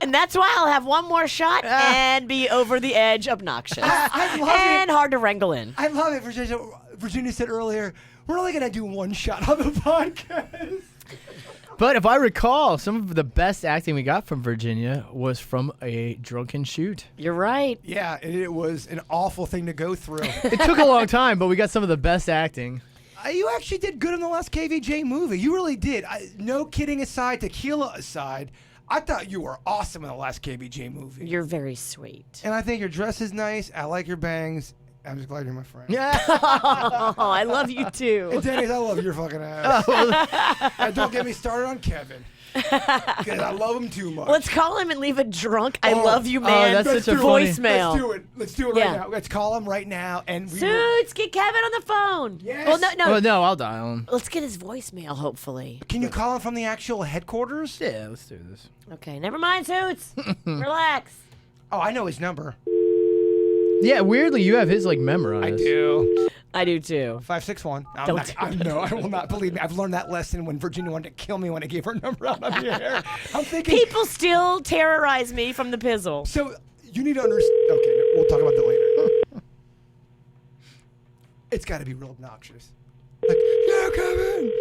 And that's why I'll have one more shot and be over the edge obnoxious. I love and it. hard to wrangle in. I love it. Virginia said earlier, we're only gonna do one shot on the podcast. But if I recall, some of the best acting we got from Virginia was from a drunken shoot. You're right. Yeah, it was an awful thing to go through. It took a long time, but we got some of the best acting. You actually did good in the last KVJ movie. You really did. No kidding aside, tequila aside, I thought you were awesome in the last KVJ movie. You're very sweet. And I think your dress is nice. I like your bangs. I'm just glad you're my friend. Yeah. Oh, I love you And too. Dennis, I love your fucking ass. And don't get me started on Kevin. Because I love him too much. Let's call him and leave a drunk I love you man that's such a funny- voicemail. Let's do it. Let's do it Yeah. right now. Let's call him right now. And we will- Suits, get Kevin on the phone. Yes. Well, no. Well, no, I'll dial him. Let's get his voicemail, hopefully. Can you call him from the actual headquarters? Yeah, let's do this. Okay, never mind, Suits. Relax. Oh, I know his number. Yeah, weirdly, you have his like memorized. do. I do too. 561. Don't No, I will not believe me. I've learned that lesson when Virginia wanted to kill me when I gave her number out on the air. I'm thinking. People still terrorize me from the pizzle. So you need to understand. Okay, we'll talk about that later. It's got to be real obnoxious. Like, yeah, Kevin.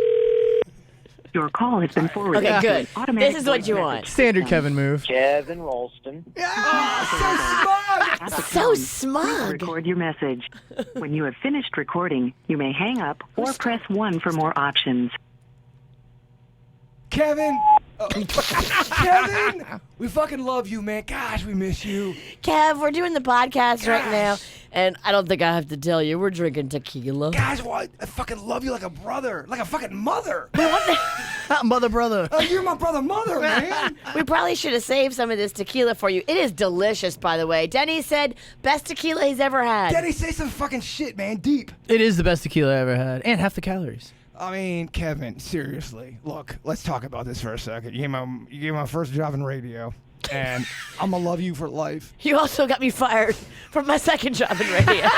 Your call has been forwarded. Okay, to good. an automatic This is what voice you message want. Standard system. Kevin move. Kevin Ralston. Yeah, so smug. So Please smug. record your message. When you have finished recording, you may hang up or press 1 for more options. Kevin. Kevin, we fucking love you, man. Gosh, we miss you. Kev, we're doing the podcast right now, Gosh. and I don't think I have to tell you, we're drinking tequila. Guys, I fucking love you like a brother, like a fucking mother. Mother, brother. Oh, you're my brother, mother, man. We probably should have saved some of this tequila for you. It is delicious, by the way. Denny said best tequila he's ever had. Daddy, say some fucking shit, man. Deep. It is the best tequila I ever had, and half the calories. I mean, Kevin, seriously. Look, let's talk about this for a second. You gave me my first job in radio, and I'm gonna love you for life. You also got me fired from my second job in radio.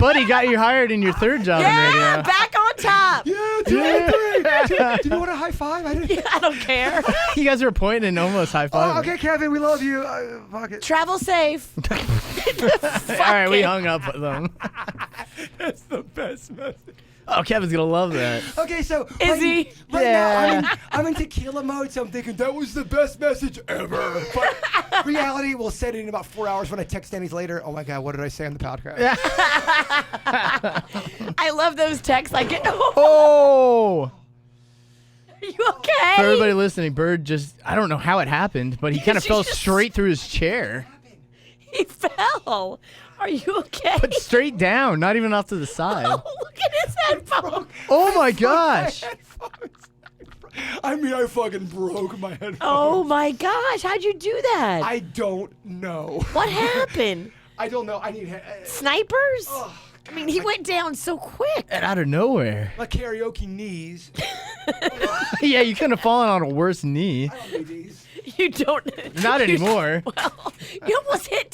Buddy got you hired in your third job in Yeah, radio. back on top. Yeah, 2 and 3. Do you want a high five? I didn't. I don't care. You guys were pointing and almost high five. Oh, okay, Kevin, we love you. Fuck it. Travel safe. All right, we hung up with them. That's the best message. Oh, Kevin's gonna love that. Okay, so Is he? Right Yeah. now, I'm in tequila mode, so I'm thinking that was the best message ever. But reality, we'll set it in about 4 hours when I text Denny's later. Oh my God, what did I say on the podcast? Yeah. I love those texts I get. Oh. Are you okay? For everybody listening, Bird I don't know how it happened, but he kind of She fell just- straight through his chair. He fell. Are you okay? But straight down, not even off to the side. Oh, look at his headphones. Oh my gosh. I mean, I fucking broke my headphones. Oh my gosh, how'd you do that? I don't know. What happened? I don't know. I need Snipers? I mean, he went down so quick. And out of nowhere. my karaoke knees. Yeah, you couldn't have fallen on a worse knee. I don't need these. You don't. Not anymore. Well, you almost hit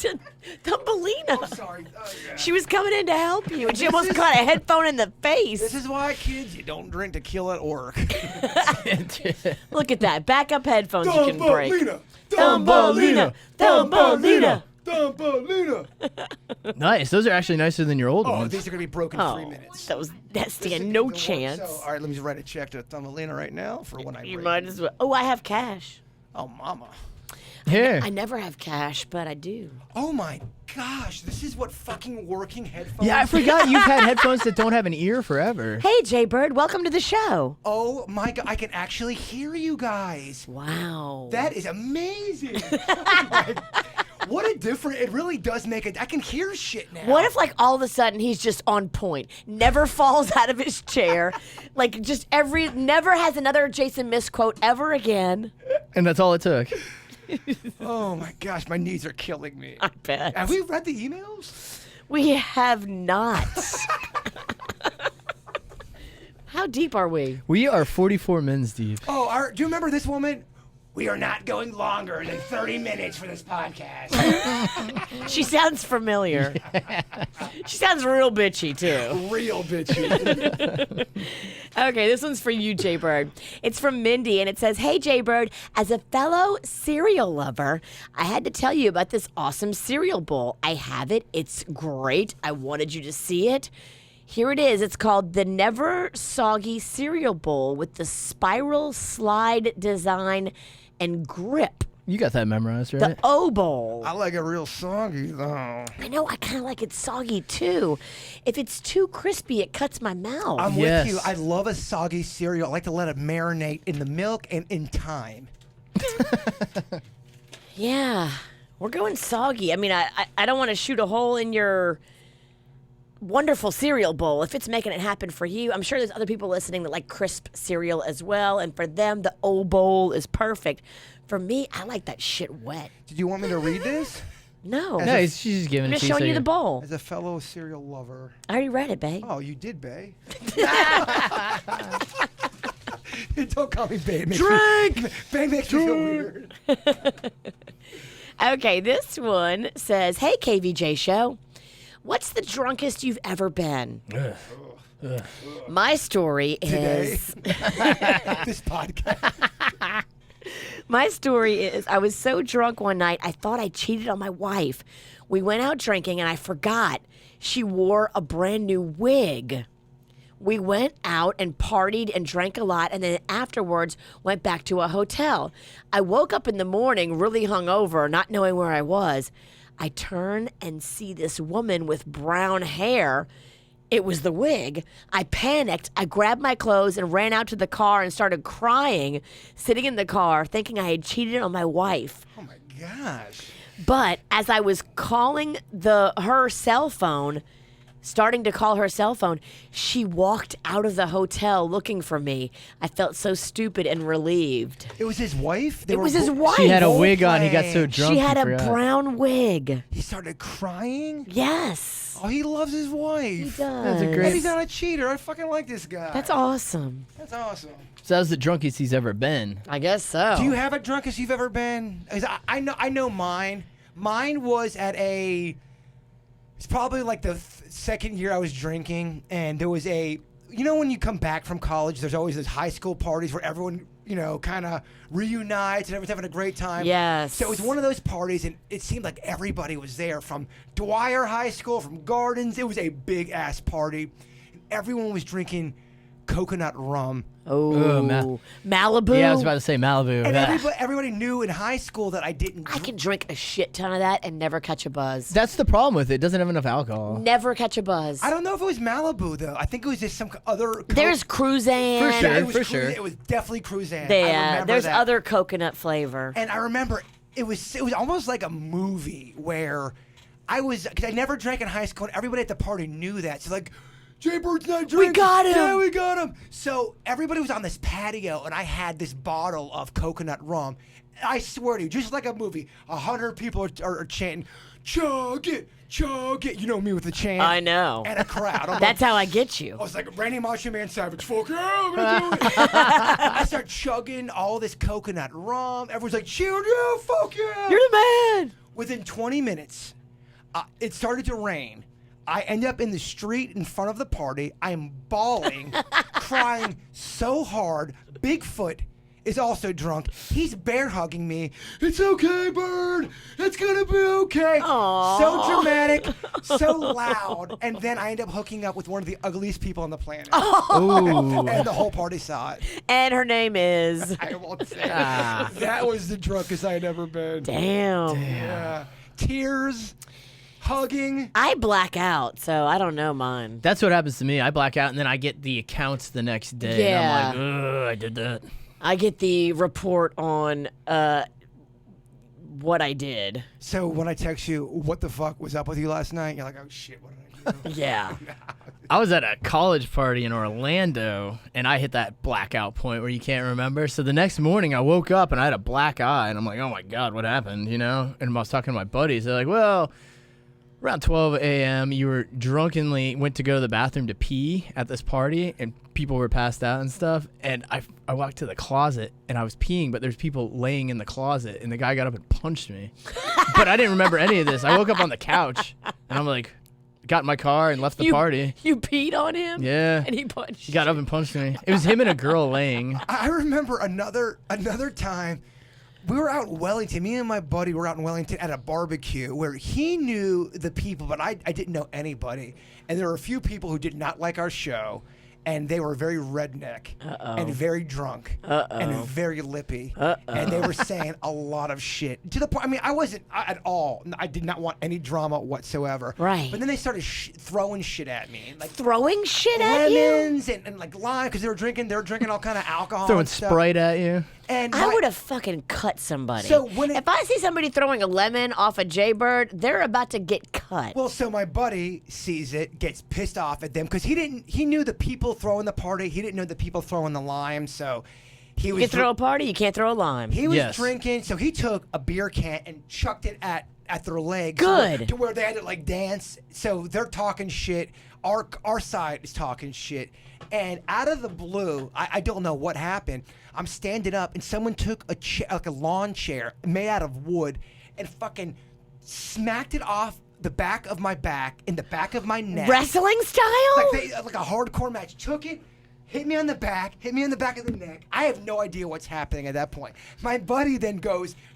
Thumbelina. I'm sorry. Yeah. She was coming in to help you, and she This almost is- caught a headphone in the This face. is why, kids, you don't drink tequila at work. Look at that. Backup headphones you can break. Thumbelina. Thumbelina. Thumbelina. Nice. Those are actually nicer than your old Oh, ones. these are going to be broken in 3 Oh, minutes. that stand This no is the chance. one. So, all right, let me just write a check to Thumbelina right now for when I You break might it. as well. Oh, I have cash. Oh, mama. Here. I never have cash, but I do. Oh, my gosh. This is what fucking working headphones Yeah, I forgot you've had headphones that don't have an ear forever. Hey, Jay Bird, welcome to the show. Oh, my God. I can actually hear you guys. Wow. That is amazing. Oh my- what a difference. It really does make it. I can hear shit now. What if, like, all of a sudden he's just on point, never falls out of his chair, like, just never has another Jason misquote ever again? And that's all it took. Oh, my gosh. My knees are killing me. I bet. Have we read the emails? We have not. How deep are we? We are 44 men's deep. Oh, do you remember this woman? We are not going longer than 30 minutes for this podcast. She sounds familiar. She sounds real bitchy, too. Real bitchy. Okay, this one's for you, Jay Bird. It's from Mindy, and it says, Hey, Jay Bird, as a fellow cereal lover, I had to tell you about this awesome cereal bowl. I have it. It's great. I wanted you to see it. Here it is. It's called the Never Soggy Cereal Bowl with the spiral slide design and grip. You got that memorized, right? The O Bowl. I like it real soggy, though. I know, I kind of like it soggy too. If it's too crispy, it cuts my mouth. I'm Yes. with you. I love a soggy cereal. I like to let it marinate in the milk and in time. Yeah, we're going soggy. I mean, I don't want to shoot a hole in your wonderful cereal bowl if it's making it happen for you. I'm sure there's other people listening that like crisp cereal as well, and for them, the O Bowl is perfect. For me, I like that shit wet. Did you want me to read this? No. No, she's just giving I'm it just to you. showing so you the bowl. As a fellow cereal lover. I already read it, babe. Oh, you did, babe. Don't call me babe. Drink! Babe makes me feel weird. Okay, this one says, "Hey KVJ show, what's the drunkest you've ever been?" My story Today. is This podcast. my story is I was so drunk one night I thought I cheated on my wife. We went out drinking and I forgot she wore a brand new wig. We went out and partied and drank a lot, and then afterwards went back to a hotel. I woke up in the morning really hungover, not knowing where I was. I turn and see this woman with brown hair. It was the wig. I panicked. I grabbed my clothes and ran out to the car and started crying, sitting in the car, thinking I had cheated on my wife. Oh, my gosh. But as I was calling her cell phone, starting to call her cell phone, she walked out of the hotel looking for me. I felt so stupid and relieved. It was his wife? It was his wife. She had a wig on. He got so Role-playing. drunk. She had he a forgot. brown wig. He started crying? Yes. Oh, he loves his wife. He does. That's a And great- he's not a cheater. I fucking like this guy. That's awesome. That's awesome. So that was the drunkest he's ever been. I guess so. Do you have a drunkest you've ever been? 'Cause I know mine. Mine was at it's probably like the second year I was drinking, and there was when you come back from college, there's always those high school parties where everyone, kind of reunites and everyone's having a great time. Yes. So it was one of those parties, and it seemed like everybody was there from Dwyer High School, from Gardens. It was a big ass party. And everyone was drinking coconut rum. Oh, Malibu. Yeah, I was about to say Malibu. And Ah. everybody knew in high school that I didn't I can drink a shit ton of that and never catch a buzz. That's the problem with it. It doesn't have enough alcohol. Never catch a buzz. I don't know if it was Malibu though. I think it was just some other. There's Cruzan. For sure. Yeah, it was sure. It was definitely Cruzan. I Yeah, remember there's that. other coconut flavor. And I remember it was almost like a movie where because I never drank in high school, and everybody at the party knew that. So like, Jay Bird's not drinking. got him. Yeah, we got him. So everybody was on this patio, and I had this bottle of coconut rum. I swear to you, just like a movie, 100 people are chanting, "Chug it, chug it." You know me with the chant. I know. And a crowd. I'm That's like, how I get you. I was like, Randy Macho Man Savage, fuck yeah, I'm gonna do it. I start chugging all this coconut rum. Everyone's like, cheer, yeah, fuck yeah. You're the man. Within 20 minutes, it started to rain. I end up in the street in front of the party. I'm bawling, crying so hard. Bigfoot is also drunk. He's bear hugging me. It's okay, Bird. It's gonna be okay. Aww. So dramatic, so loud. And then I end up hooking up with one of the ugliest people on the planet. Ooh. And the whole party saw it. And her name is. I won't say. That was the drunkest I had ever been. Damn. Yeah. Tears, hugging. I black out, so I don't know mine. That's what happens to me. I black out and then I get the accounts the next day. Yeah. And I'm like, ugh, I did that. I get the report on what I did. So when I text you, what the fuck was up with you last night? You're like, oh shit, what did I do? Yeah. I was at a college party in Orlando and I hit that blackout point where you can't remember. So the next morning I woke up and I had a black eye and I'm like, oh my God, what happened? And I was talking to my buddies. They're like, well, around 12 a.m., you were drunkenly went to go to the bathroom to pee at this party, and people were passed out and stuff. And I walked to the closet, and I was peeing, but there's people laying in the closet, and the guy got up and punched me. But I didn't remember any of this. I woke up on the couch, and I'm like, got in my car and left the party. You peed on him? Yeah. And he punched He got up and punched me. It was him and a girl laying. I remember another time. We were out in Wellington. Me and my buddy were out in Wellington at a barbecue where he knew the people, but I didn't know anybody. And there were a few people who did not like our show. and they were very redneck and very drunk and very lippy, and they were saying a lot of shit to the point. I mean, I wasn't at all. I did not want any drama whatsoever. Right. But then they started throwing shit at me, like Throwing shit at you? lemons and like lime, because they were drinking all kind of alcohol. Throwing and stuff. Sprite at you. And I would have fucking cut somebody. So when if I see somebody throwing a lemon off a Jaybird, they're about to get cut. Well, so my buddy sees it, gets pissed off at them because he knew the people throwing the party. He didn't know the people throwing the lime, so he was. You can throw a party, you can't throw a lime. He was Yes. drinking, so he took a beer can and chucked it at their legs. Good. To where they had to like dance. So they're talking shit. Our side is talking shit. And out of the blue, I don't know what happened. I'm standing up, and someone took a chair, like a lawn chair made out of wood, and fucking smacked it off the back of my back, in the back of my neck. Wrestling style? Like a hardcore match. Took it, hit me on the back of the neck. I have no idea what's happening at that point. My buddy then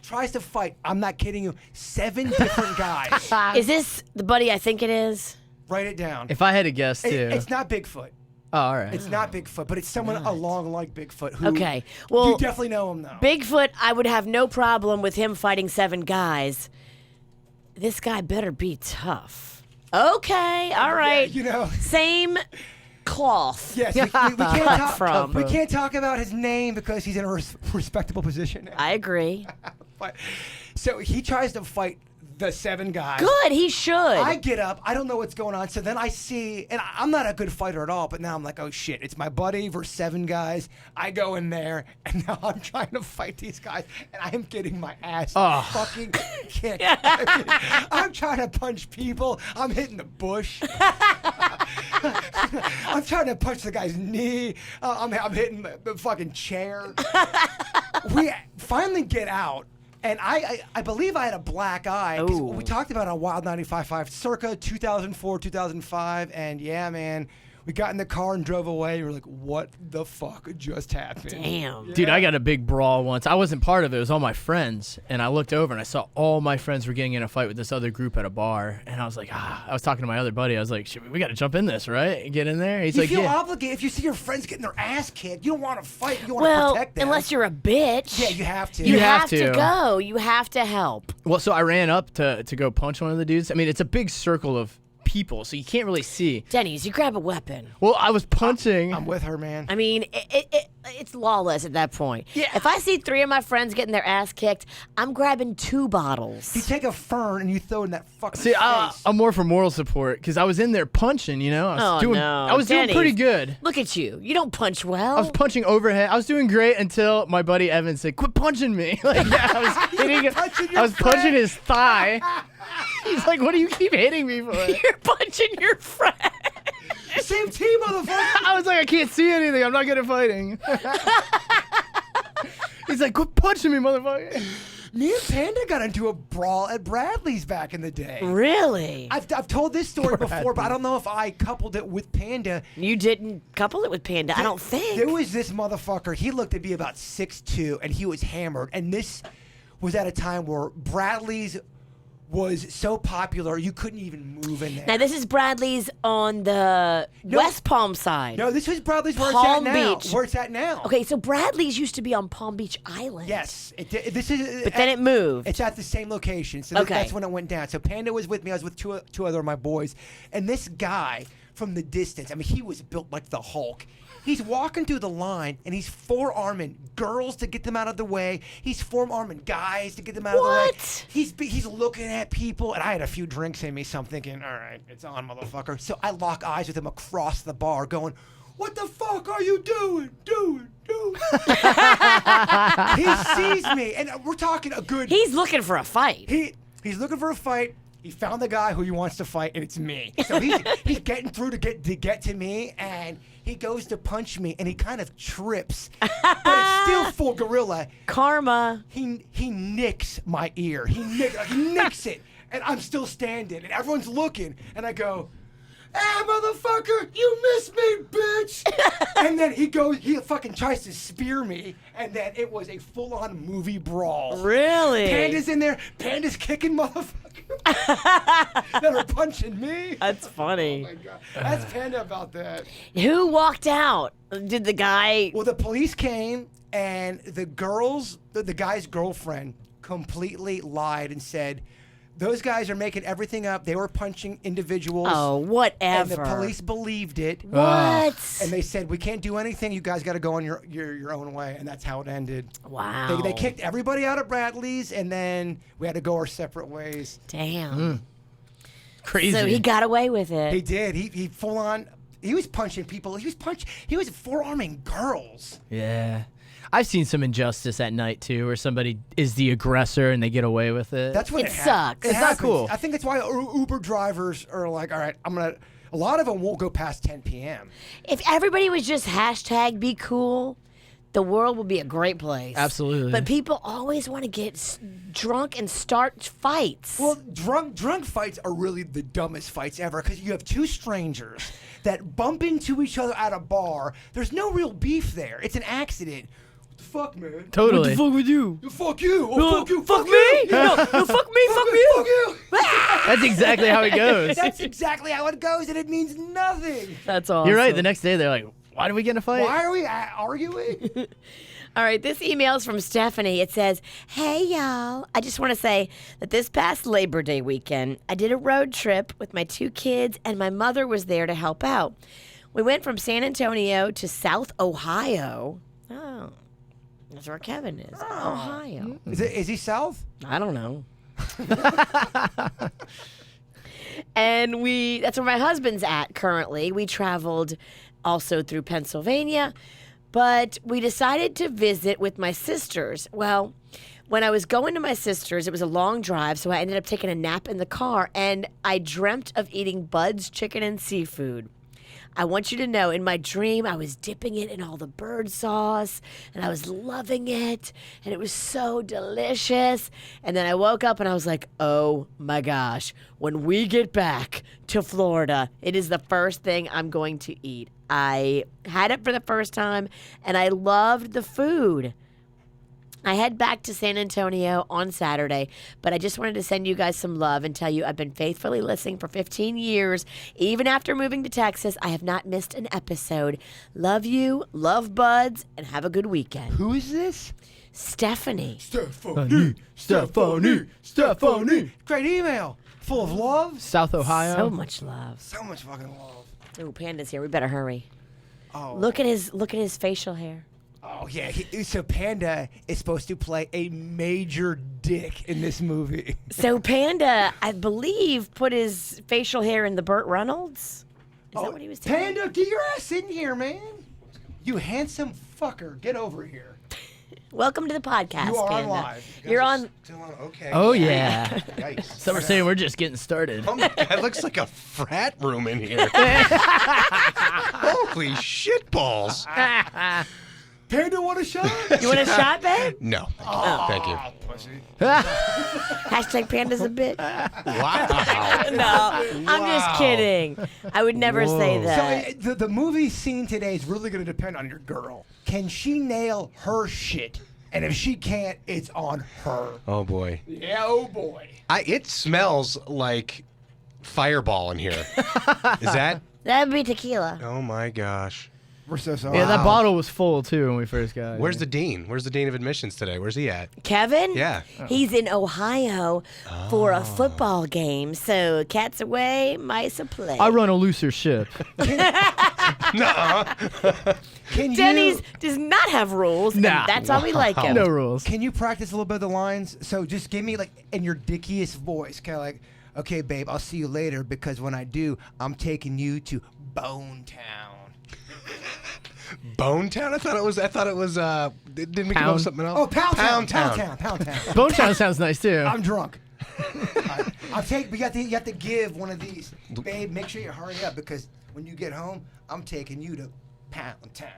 tries to fight. I'm not kidding you. 7 different guys. Is this the buddy I think it is? Write it down. If I had to guess too. It's not Bigfoot. Oh, all right. It's not Bigfoot, but it's someone along like Bigfoot who. Okay. Well, you definitely know him though. Bigfoot, I would have no problem with him fighting 7 guys. This guy better be tough. Okay, all right. you know. Same cloth. Yes, we can't talk about his name because he's in a respectable position now. I agree. But so he tries to fight the 7 guys. Good, he should. I get up. I don't know what's going on. So then I see, and I'm not a good fighter at all, but now I'm like, oh shit, it's my buddy versus 7 guys. I go in there, and now I'm trying to fight these guys, and I am getting my ass fucking kicked. I'm trying to punch people. I'm hitting the bush. I'm trying to punch the guy's knee. I'm hitting the fucking chair. We finally get out. And I believe I had a black eye. 'Cause we talked about it on Wild 95.5 circa 2004, 2005. And yeah, man, we got in the car and drove away. We were like, what the fuck just happened? Damn. Dude, I got a big brawl once. I wasn't part of it. It was all my friends. And I looked over and I saw all my friends were getting in a fight with this other group at a bar. And I was like, I was talking to my other buddy. I was like, we got to jump in this, right? And get in there. He's You like, feel yeah. obligated if you see your friends getting their ass kicked. You don't want to fight. You want Well, to protect them. unless you're a bitch. Yeah, you have to. You have have to to. go. You have to help. Well, so I ran up to go punch one of the dudes. I mean, it's a big circle of people, so you can't really see. Denny's, you grab a weapon. Well, I was punching. I'm with her, man. I mean, it's lawless at that point. Yeah. If I see 3 of my friends getting their ass kicked, I'm grabbing 2 bottles. You take a fern and you throw it in that fucking See, face. I'm more for moral support because I was in there punching, you know? I was doing pretty good. Look at you. You don't punch well. I was punching overhead. I was doing great until my buddy Evan said, "Quit punching me!" Like I was hitting it. I was punching his thigh. He's like, "What do you keep hitting me for?" You're punching your friend. Same team, motherfucker. I was like, "I can't see anything. I'm not good at fighting." He's like, "Quit punching me, motherfucker." Me and Panda got into a brawl at Bradley's back in the day. Really? I've told this story before, but I don't know if I coupled it with Panda. You didn't couple it with Panda, I don't think. There was this motherfucker. He looked to be about 6'2", and he was hammered. And this was at a time where Bradley's was so popular you couldn't even move in there. Now, this is Bradley's on the West Palm side. No, this was Bradley's where Palm it's at now. Beach. Where it's at now. Okay, so Bradley's used to be on Palm Beach Island. Yes. This is. But then it moved. It's at the same location. So Okay. that's when it went down. So Panda was with me. I was with two other of my boys. And this guy, from the distance, I mean, he was built like the Hulk. He's walking through the line, and he's forearming girls to get them out of the way. He's forearming guys to get them out of the way. What? He's looking at people, and I had a few drinks in me, so I'm thinking, all right, it's on, motherfucker. So I lock eyes with him across the bar, going, what the fuck are you doing? He sees me, and we're talking a good... He's looking for a fight. He's looking for a fight. He found the guy who he wants to fight, and it's me. So he's getting through to get to me, and he goes to punch me, and he kind of trips, but it's still full gorilla. Karma. He nicks my ear. He nicks it, and I'm still standing, and everyone's looking, and I go, "Hey, motherfucker, you missed me, bitch!" And then he fucking tries to spear me, and then it was a full-on movie brawl. Really? Panda's in there. Panda's kicking motherfuckers. that are punching me. That's funny. Oh my God. That's Panda about that. Who walked out? Did the guy? Well, the police came, and the guy's girlfriend completely lied and said, those guys are making everything up. They were punching individuals. Oh, whatever. And the police believed it. What? And they said, we can't do anything. You guys got to go on your own way. And that's how it ended. Wow. They kicked everybody out of Bradley's, and then we had to go our separate ways. Damn. Crazy. So he got away with it. He did. He full on. He was punching people. He was forearming girls. Yeah. I've seen some injustice at night too, where somebody is the aggressor and they get away with it. That's what It sucks. It's not cool. I think that's why Uber drivers are like, all right, a lot of them won't go past 10 p.m. If everybody was just hashtag be cool, the world would be a great place. Absolutely. But people always want to get drunk and start fights. Well, drunk fights are really the dumbest fights ever because you have two strangers that bump into each other at a bar. There's no real beef there. It's an accident. What the fuck, man? Totally. What the fuck with you? Fuck you. Oh, fuck you. fuck you. me? Yeah. No, fuck me, fuck you. Fuck you. That's exactly how it goes. That's exactly how it goes, and it means nothing. That's awesome. You're right. The next day they're like, why did we get in a fight? Why are we arguing? All right, this email's from Stephanie. It says, hey, y'all. I just want to say that this past Labor Day weekend, I did a road trip with my 2 kids, and my mother was there to help out. We went from San Antonio to South Ohio. Oh, that's where Kevin is. Ohio. Is he south? I don't know. And that's where my husband's at currently. We traveled also through Pennsylvania, but we decided to visit with my sisters. Well, when I was going to my sisters, it was a long drive, so I ended up taking a nap in the car, and I dreamt of eating Bud's chicken and seafood. I want you to know, in my dream, I was dipping it in all the bird sauce, and I was loving it, and it was so delicious. And then I woke up, and I was like, oh, my gosh. When we get back to Florida, it is the first thing I'm going to eat. I had it for the first time, and I loved the food. I head back to San Antonio on Saturday, but I just wanted to send you guys some love and tell you I've been faithfully listening for 15 years. Even after moving to Texas, I have not missed an episode. Love you, love Buds, and have a good weekend. Who is this? Stephanie. Stephanie. Great email. Full of love. South Ohio. So much love. So much fucking love. Ooh, Panda's here. We better hurry. Oh. Look at his facial hair. Oh, yeah. So Panda is supposed to play a major dick in this movie. So Panda, I believe, put his facial hair in the Burt Reynolds. Is that what he was doing? Panda, get your ass in here, man. You handsome fucker. Get over here. Welcome to the podcast, You are on Panda. live. You're on. Still on? Okay. Oh, yeah. Yikes. Some are saying we're just getting started. Oh my God, it looks like a frat room in here. Holy shit balls. Panda, want a shot? You want a shot, babe? No. Thank you. Hashtag Panda's a bitch. Wow. No, I'm just kidding. I would never say that. So the movie scene today is really going to depend on your girl. Can she nail her shit? And if she can't, it's on her. Oh boy. Yeah, oh boy. It smells like Fireball in here. Is that? That would be tequila. Oh my gosh. We're so sorry. Yeah, that bottle was full too when we first got it. Where's the dean? Where's the dean of admissions today? Where's he at? Kevin? Yeah. He's in Ohio for a football game. So cats away, mice a play. I run a looser ship. Can you, Denny's does not have rules. Nah. And that's how we like him. No rules. Can you practice a little bit of the lines? So just give me, like, in your dickiest voice, kind of like, okay, babe, I'll see you later because when I do, I'm taking you to Bone Town. Bone Town? I thought it was. Didn't we come up Pound. with something else? Oh, Pound Town. Town. Pound Town. Bone Town sounds nice too. I'm drunk. You have to give one of these. Babe, make sure you hurry up because when you get home, I'm taking you to Pound Town.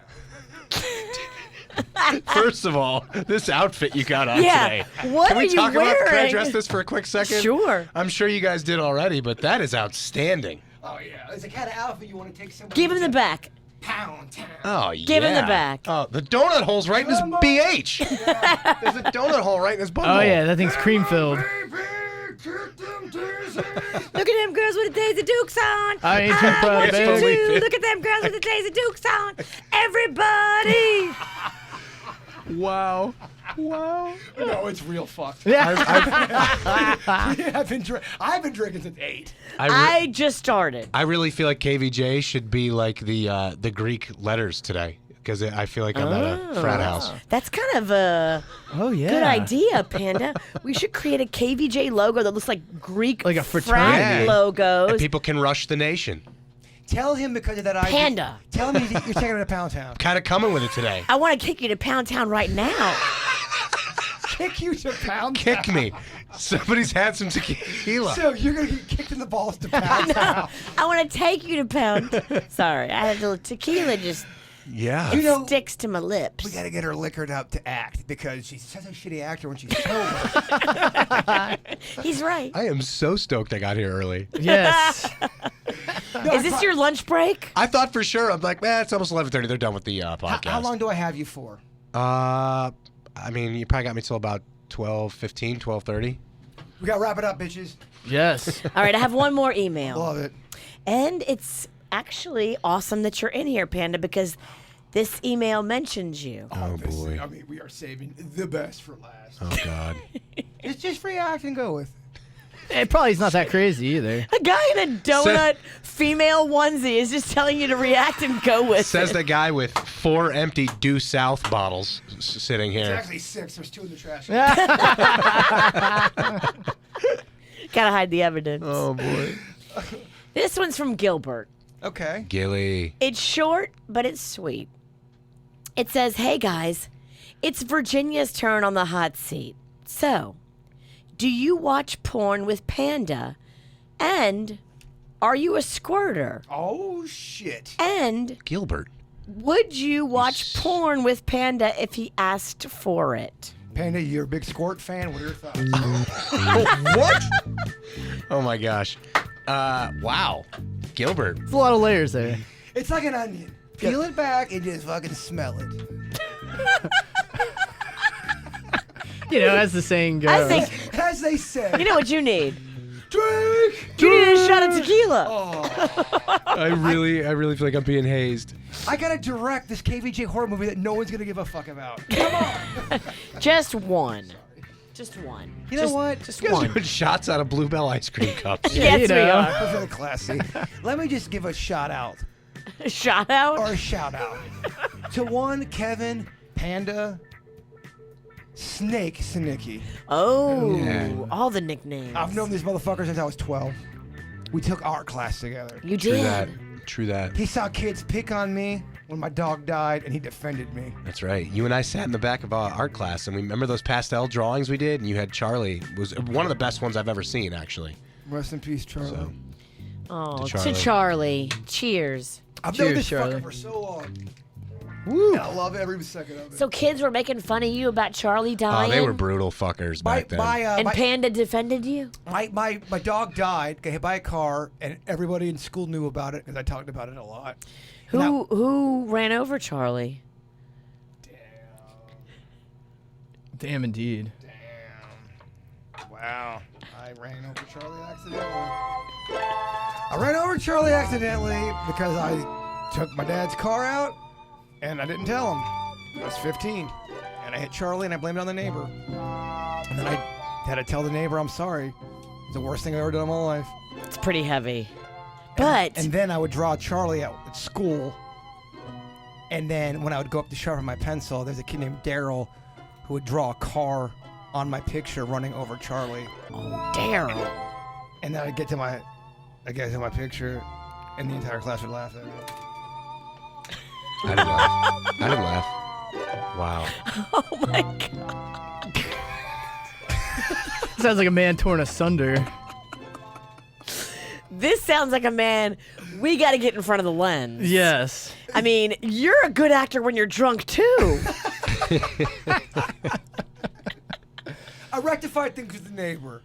First of all, this outfit you got on Yeah. today. What Can we are you talk about? Can I wearing? address this for a quick second? Sure. I'm sure you guys did already, but that is outstanding. Oh, yeah. It's the kind of outfit you want to take someone Give him the back. Pound Town. Oh yeah. Give him the back. Oh, the donut hole's right in his BH. There's a donut hole right in his butthole. Oh yeah, that thing's cream filled. Kick them daisies. Look at them girls with the Daisy Dukes on. I ain't too proud, want you baby. to look at them girls with the Daisy Dukes on. Everybody. Wow. Wow. No, it's real fucked. Yeah. I've been drinking since 8. I just started. I really feel like KVJ should be like the Greek letters today, because I feel like I'm at a frat house. That's kind of a Oh yeah. good idea, Panda. We should create a KVJ logo that looks like Greek Like a frat fraternity. logos. And people can rush the nation. Tell him because of that idea. Panda. Tell him you're taking him to Pound Town. Kind of coming with it today. I want to kick you to Pound Town right now. Kick you to Pound Town. Kick me. Somebody's had some tequila. So you're going to get kicked in the balls to Pound Town. I want to take you to Pound. Sorry, I had the tequila just Yeah. You know, sticks to my lips. we got to get her liquored up to act because she's such a shitty actor when she's sober. He's right. I am so stoked I got here early. Yes. Is this your lunch break? I thought for sure. I'm like, man, it's almost 11:30. They're done with the podcast. How long do I have you for? I mean, you probably got me till about 12:15, 12:30. We got to wrap it up, bitches. Yes. All right, I have one more email. Love it. And it's actually awesome that you're in here, Panda, because this email mentions you. Oh, boy. I mean, we are saving the best for last. Oh, God. It's just react and go with. It probably is not that crazy either. A guy in a donut female onesie is just telling you to react and go with Says it. the guy with 4 empty Due South bottles sitting It's here. actually 6. There's 2 in the trash. Gotta hide the evidence. Oh, boy. This one's from Gilbert. Okay. Gilly. It's short, but it's sweet. It says, "Hey guys, it's Virginia's turn on the hot seat. So, do you watch porn with Panda? And are you a squirter? Oh, shit. And Gilbert. would you watch porn with Panda if he asked for it?" Panda, you're a big Squirt fan. What are your thoughts? What? Oh, my gosh. Wow. Gilbert. There's a lot of layers there. It's like an onion. Peel it back and just fucking smell it. You know, as the saying goes. I think, As they say. you know what you need? Drink! You need a shot of tequila. I really feel like I'm being hazed. I gotta direct this KVJ horror movie that no one's gonna give a fuck about. Come on. Just one. Just one. You know what? Just You guys are one. doing shots out of Bluebell ice cream cups. Yes, you we know. are. We're very classy. Let me just give a shout out. Shout out. Or a shout out. To one, Kevin, Panda, Snake, Sinicky. Oh, Yeah. all the nicknames. I've known these motherfuckers since I was 12. We took art class together. You True did. that. True that. He saw kids pick on me when my dog died, and he defended me. That's right. You and I sat in the back of art class, and we remember those pastel drawings we did, and you had Charlie. It was one of the best ones I've ever seen, actually. Rest in peace, Charlie. So, Oh, To to Charlie. Charlie. Cheers. I've known Cheers, this Charlie. fucker for so long. Woo! And I love every second of it. So kids were making fun of you about Charlie oh, dying. they were brutal fuckers back then. And Panda defended you. my dog died, got hit by a car, and everybody in school knew about it because I talked about it a lot. Who ran over Charlie? Damn, indeed. Wow. I ran over Charlie accidentally. I ran over Charlie accidentally because I took my dad's car out and I didn't tell him. I was 15. And I hit Charlie and I blamed it on the neighbor. And then I had to tell the neighbor I'm sorry. It's the worst thing I've ever done in my life. It's pretty heavy. But And then I would draw Charlie out at school. And then when I would go up to sharpen my pencil, there's a kid named Daryl who would draw a car on my picture running over Charlie. Daryl. And then I'd get to my picture, and the entire class would laugh at me. I didn't laugh. I didn't laugh. Wow. Oh my god. Sounds like a man torn asunder. This sounds like a man we got to get in front of the lens. Yes. I mean, you're a good actor when you're drunk too. I rectified things with the neighbor.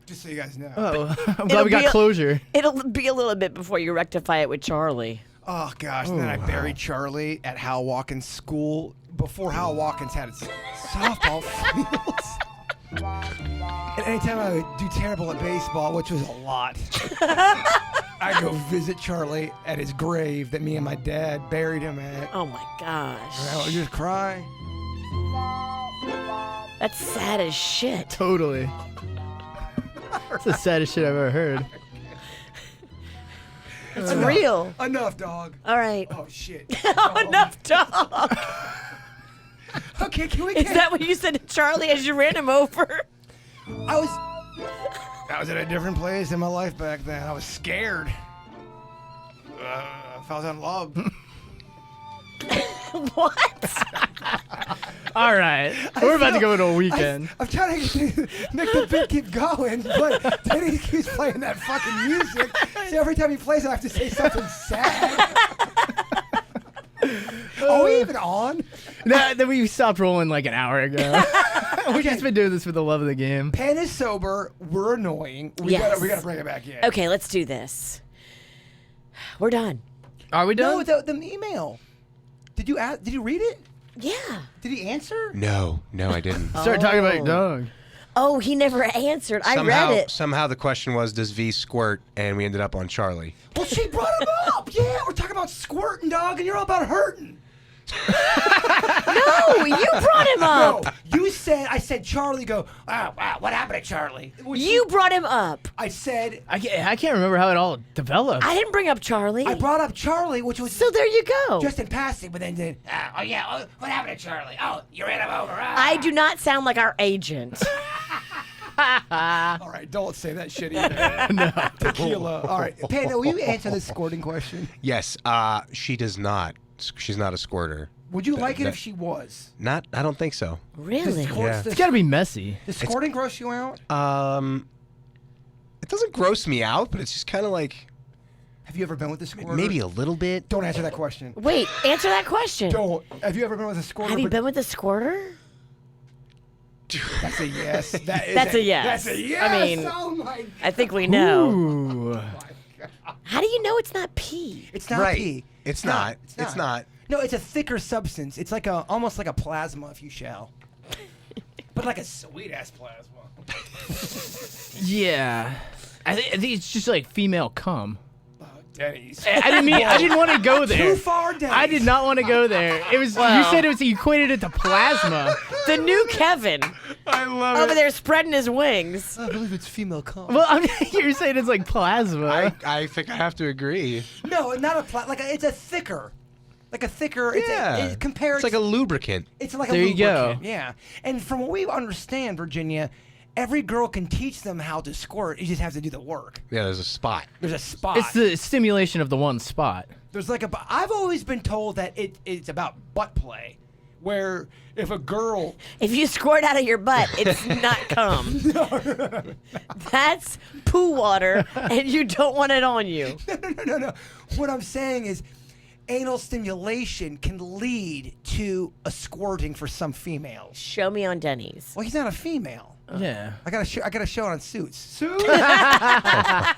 Just so you guys know. Oh, I'm It'll glad we be got a- clear. It'll be a little bit before you rectify it with Charlie. Oh gosh, and then I buried Charlie at Hal Watkins' school before Hal Watkins had its softball fields. And anytime I would do terrible at baseball, which was a lot, I'd go visit Charlie at his grave that me and my dad buried him at. Oh my gosh. And I would just cry. That's sad as shit. Totally. That's the saddest shit I've ever heard. It's real. Enough, dog. All right. Oh, shit. Enough dog. Okay, can we Is get... that what you said to Charlie as you ran him over? I was at a different place in my life back then. I was scared. If I was in love. What? All right. We're about to go into a weekend. I'm trying to make the bit keep going, but then he keeps playing that fucking music. So every time he plays it, I have to say something sad. Are we even on? Nah, then we stopped rolling like an hour ago. We've just been doing this for the love of the game. Penn is sober. We're annoying. We Yes. gotta bring it back in. Okay, let's do this. We're done. Are we done? No, the email. Did you read it? Yeah. Did he answer? No, I didn't. Start talking about your dog. Oh, he never answered. I read it. Somehow the question was, does V squirt? And we ended up on Charlie. Well, she brought him up. Yeah, we're talking about squirting, dog, and you're all about hurting. No, you brought him up. No, you said, I said, Charlie, go, wow, what happened to Charlie? You brought him up. I said, I can't remember how it all developed. I didn't bring up Charlie. I brought up Charlie, which was So there you go. just in passing, but then did, what happened to Charlie? Oh, you ran him over. I do not sound like our agent. All right, don't say that shit either. No. Tequila. All right, Panda, will you answer this squirting question? Yes, she does not. She's not a squirter. Would you like it if she was? Not. I don't think so. Really? Yeah. It's got to be messy. Does squirting gross you out? It doesn't gross me out, but it's just kind of like Have you ever been with a squirter? maybe a little bit. Don't answer that question. Wait, answer that question. Don't. Have you ever been with a squirter? Have you but- been with a squirter? That's a yes. That's a yes. That's a yes. I mean, oh my. I think we know. Ooh. How do you know it's not pee? It's not Right. pee. It's not. It's not. No, it's a thicker substance. It's like almost like a plasma, if you shall. But like a sweet ass plasma. Yeah. I think it's just like female cum. Denny's. I didn't want to go there. Too far, Denny's. I did not want to go there. It was you said you equated it to plasma. The new Kevin I love over there spreading his wings. I believe it's female cum. Well, you're saying it's like plasma. I think I have to agree. No, not a plasma. It's a thicker. Like a thicker. It's compared. It's like a lubricant. It's like There a you go. lubricant. Yeah. And from what we understand, Virginia, every girl can teach them how to squirt. You just have to do the work. Yeah, there's a spot. There's a spot. It's the stimulation of the one spot. There's like I've always been told that it's about butt play, where if a girl If you squirt out of your butt, it's not cum. That's poo water, and you don't want it on you. no. What I'm saying is, anal stimulation can lead to a squirting for some females. Show me on Denny's. Well, he's not a female. Yeah. I got to show it on Suits. Suits. I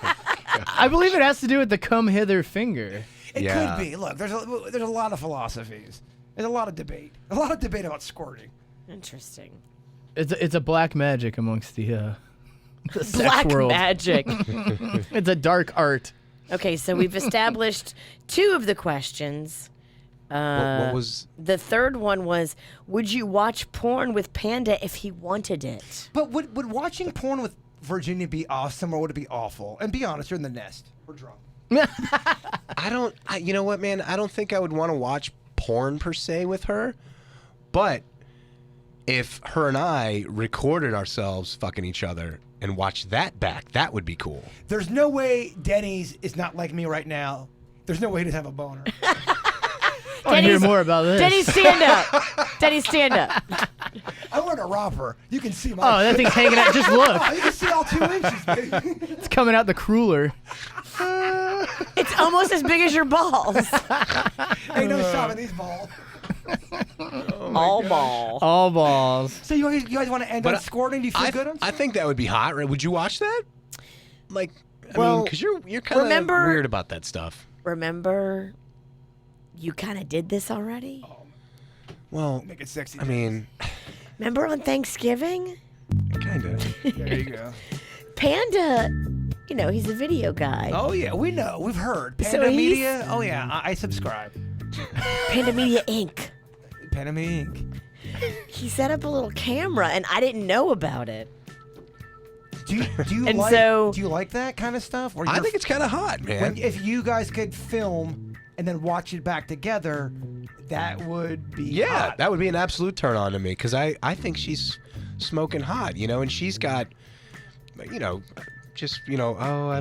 believe it has to do with the come hither finger. It Yeah. could be. Look, there's a lot of philosophies. There's a lot of debate. A lot of debate about squirting. Interesting. It's a black magic amongst the sex Black world. magic. It's a dark art. Okay, so we've established 2 of the questions. What was? The third one was, would you watch porn with Panda if he wanted it? But would watching porn with Virginia be awesome or would it be awful? And be honest, you're in the nest. We're drunk. You know what, man? I don't think I would want to watch porn per se with her, but if her and I recorded ourselves fucking each other and watched that back, that would be cool. There's no way Denny's is not like me right now. There's no way he doesn't have a boner. I want to hear more about this. Denny, stand up. Denny, stand up. I'm wearing a romper. You can see my. Oh, that thing's hanging out. Just look. Oh, you can see all 2 inches, baby. It's coming out the cruler. It's almost as big as your balls. Ain't no stopping these balls. All ball. All balls. So you guys want to end on squirting? Do you feel good on I think that would be hot. Right? Would you watch that? Like, I Well, mean, because you're kind of remember- weird about that stuff. Remember, you kind of did this already? Well, Make it sexy. I mean, Remember on Thanksgiving? Kinda. There you go. Panda, he's a video guy. Oh yeah, we know. We've heard. So Panda he's- Media. Oh yeah, I subscribe. Panda Media Inc. Panda Media Inc. He set up a little camera, and I didn't know about it. Do you And like so- do you like that kind of stuff? Or I you're- think it's kind of hot, man. if you guys could film and then watch it back together, that would be Yeah, hot. that would be an absolute turn on to me because I think she's smoking hot, and she's got, just oh I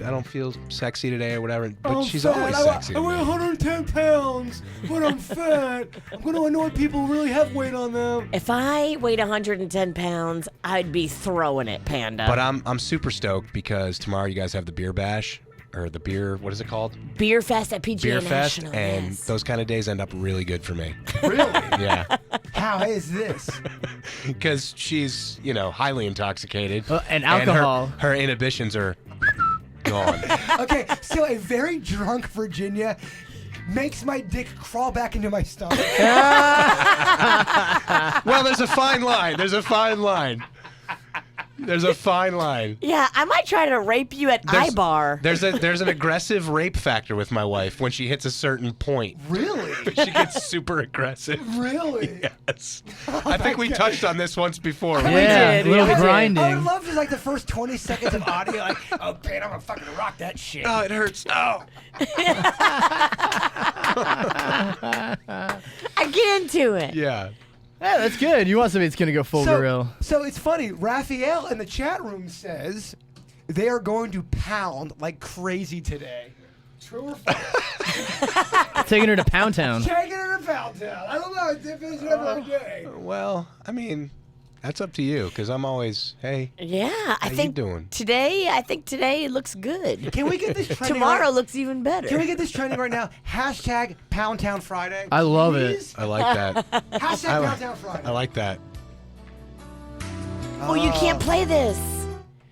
don't feel sexy today or whatever, but she's always sexy. I weigh 110 pounds, but I'm fat. I'm going to annoy people who really have weight on them. If I weighed 110 pounds, I'd be throwing it, Panda. But I'm super stoked because tomorrow you guys have the beer bash or the beer, what is it called? Beer Fest at PGA Beer Fest, National. and yes. those kind of days end up really good for me. Really? Yeah, How is this? because she's highly intoxicated And alcohol. her inhibitions are gone. Okay, so a very drunk Virginia makes my dick crawl back into my stomach. Well, there's a fine line. There's a fine line. Yeah, I might try to rape you at iBar. There's an aggressive rape factor with my wife when she hits a certain point. Really? She gets super aggressive. Really? Yes. I think we touched on this once before. Yeah, did, a little we did. grinding. I would love just like the first 20 seconds of audio, like, oh, man, I'm gonna fucking rock that shit. Oh, it hurts. Oh. I get into it. Yeah. Yeah, that's good. You want somebody that's gonna go full gorilla. So it's funny. Raphael in the chat room says they are going to pound like crazy today. True or false? Taking her to Pound Town. Taking her to Pound Town. I don't know. It depends every day. Well, I mean, that's up to you because I'm always, hey, Yeah, I you think doing? today looks good. Can we get this trending? Tomorrow right, looks even better. Can we get this trending right now? Hashtag Pound Town Friday. I love it. Please? I like that. Hashtag Pound Town Friday. I like that. Oh, you can't play this.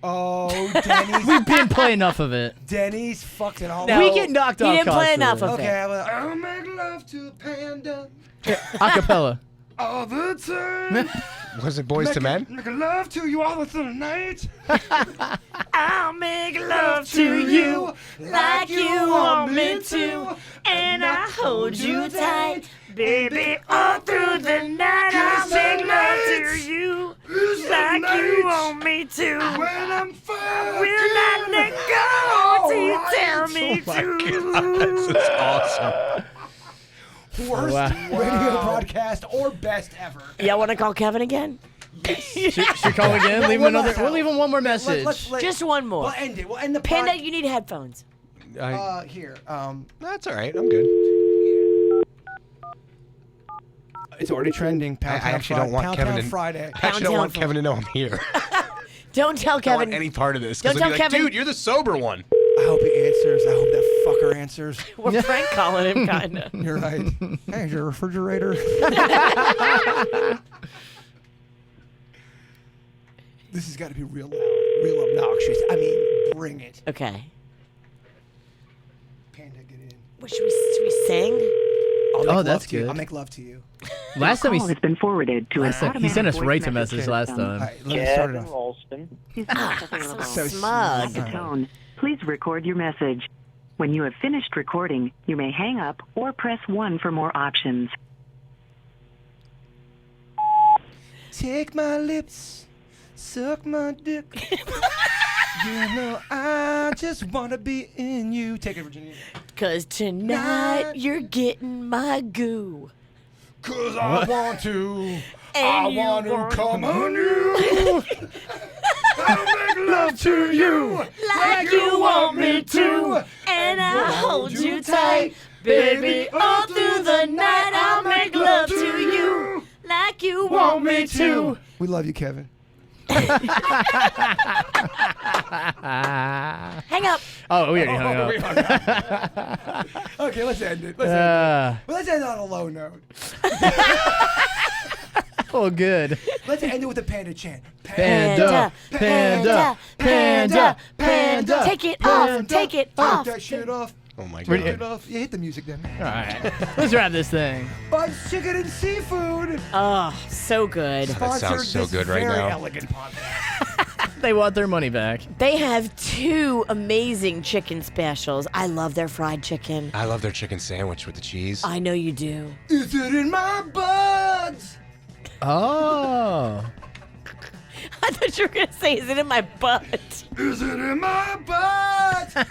Oh, Denny's. We've been playing enough of it. Denny's fucked it all No, up. We get knocked you off didn't play enough constantly. of Okay, it. I'll make love to Panda Acapella. all the time. Was it Boys to Men? Make love to you all the night. I'll make love to you like you want me to, and I hold you tight, baby, all through the night. I'll make love to you like you want me to. When I'm fucking. Will not let go till you tell me to. This is awesome. Worst Wow. radio broadcast or best ever. Y'all want to call Kevin again? Should call again? Leave him One another. last We'll leave him one more message. Just one more. We'll end it. We'll end the Panda, pod- you need headphones. Here. That's all right. I'm good. It's already trending. Pound I Town actually don't want Pound Kevin Town to. Friday. I actually don't Pound want Town Kevin to know I'm here. Don't tell I don't want Kevin. any part of this. Don't Because tell like, Kevin. dude, you're the sober one. I hope he answers. I hope that fucker answers. We're prank calling him, kind of. You're right. Hey, is your refrigerator? This has got to be real loud, real obnoxious. I mean, bring it. Okay. Panda, get in. What, should we sing? I'll make Oh, love that's to you. good. I'll make love to you. Last time Call has been forwarded to an he automatic sent us voice right to message last system. time. All right, let me start it Kevin off. Ralston. He's not available. So So smug. At the tone, please record your message. When you have finished recording, you may hang up or press 1 for more options. Take my lips, suck my dick. You know I just want to be in you. Take it, Virginia. Cause tonight you're getting my goo. Cause I want to. And I you want to want come on you. I'll make love to you Like you want me to, and I'll hold you tight. Baby, all through the night I'll make love to you. Like you want me to. We love you, Kevin. Hang up. Oh, we already hung up. Okay, let's end it. Let's end it. Uh, Let's end on a low note. oh, good. Let's end it with a panda chant. Panda, panda, panda, panda. Take it off, take it off. Take that shit off. Oh my Where god. do Enough. You hit the music then. All right, let's wrap this thing. Bud's Chicken and Seafood. Oh, so good. That sounds so Sponsored good this right very now. elegant podcast. They want their money back. They have 2 amazing chicken specials. I love their fried chicken. I love their chicken sandwich with the cheese. I know you do. Is it in my buds? Oh. I thought you were going to say, is it in my butt? Is it in my butt?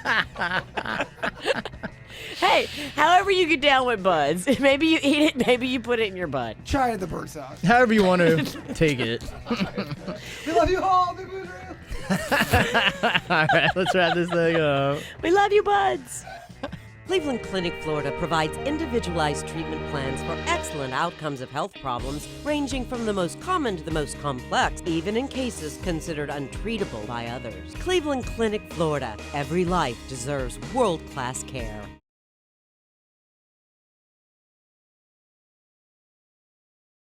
Hey, however you get down with buds. Maybe you eat it, maybe you put it in your butt. Try the bird sauce. However you want to take it. We love you all. Big Boo Drill. All right, let's wrap this thing up. We love you, buds. Cleveland Clinic, Florida provides individualized treatment plans for excellent outcomes of health problems ranging from the most common to the most complex, even in cases considered untreatable by others. Cleveland Clinic, Florida. Every life deserves world-class care.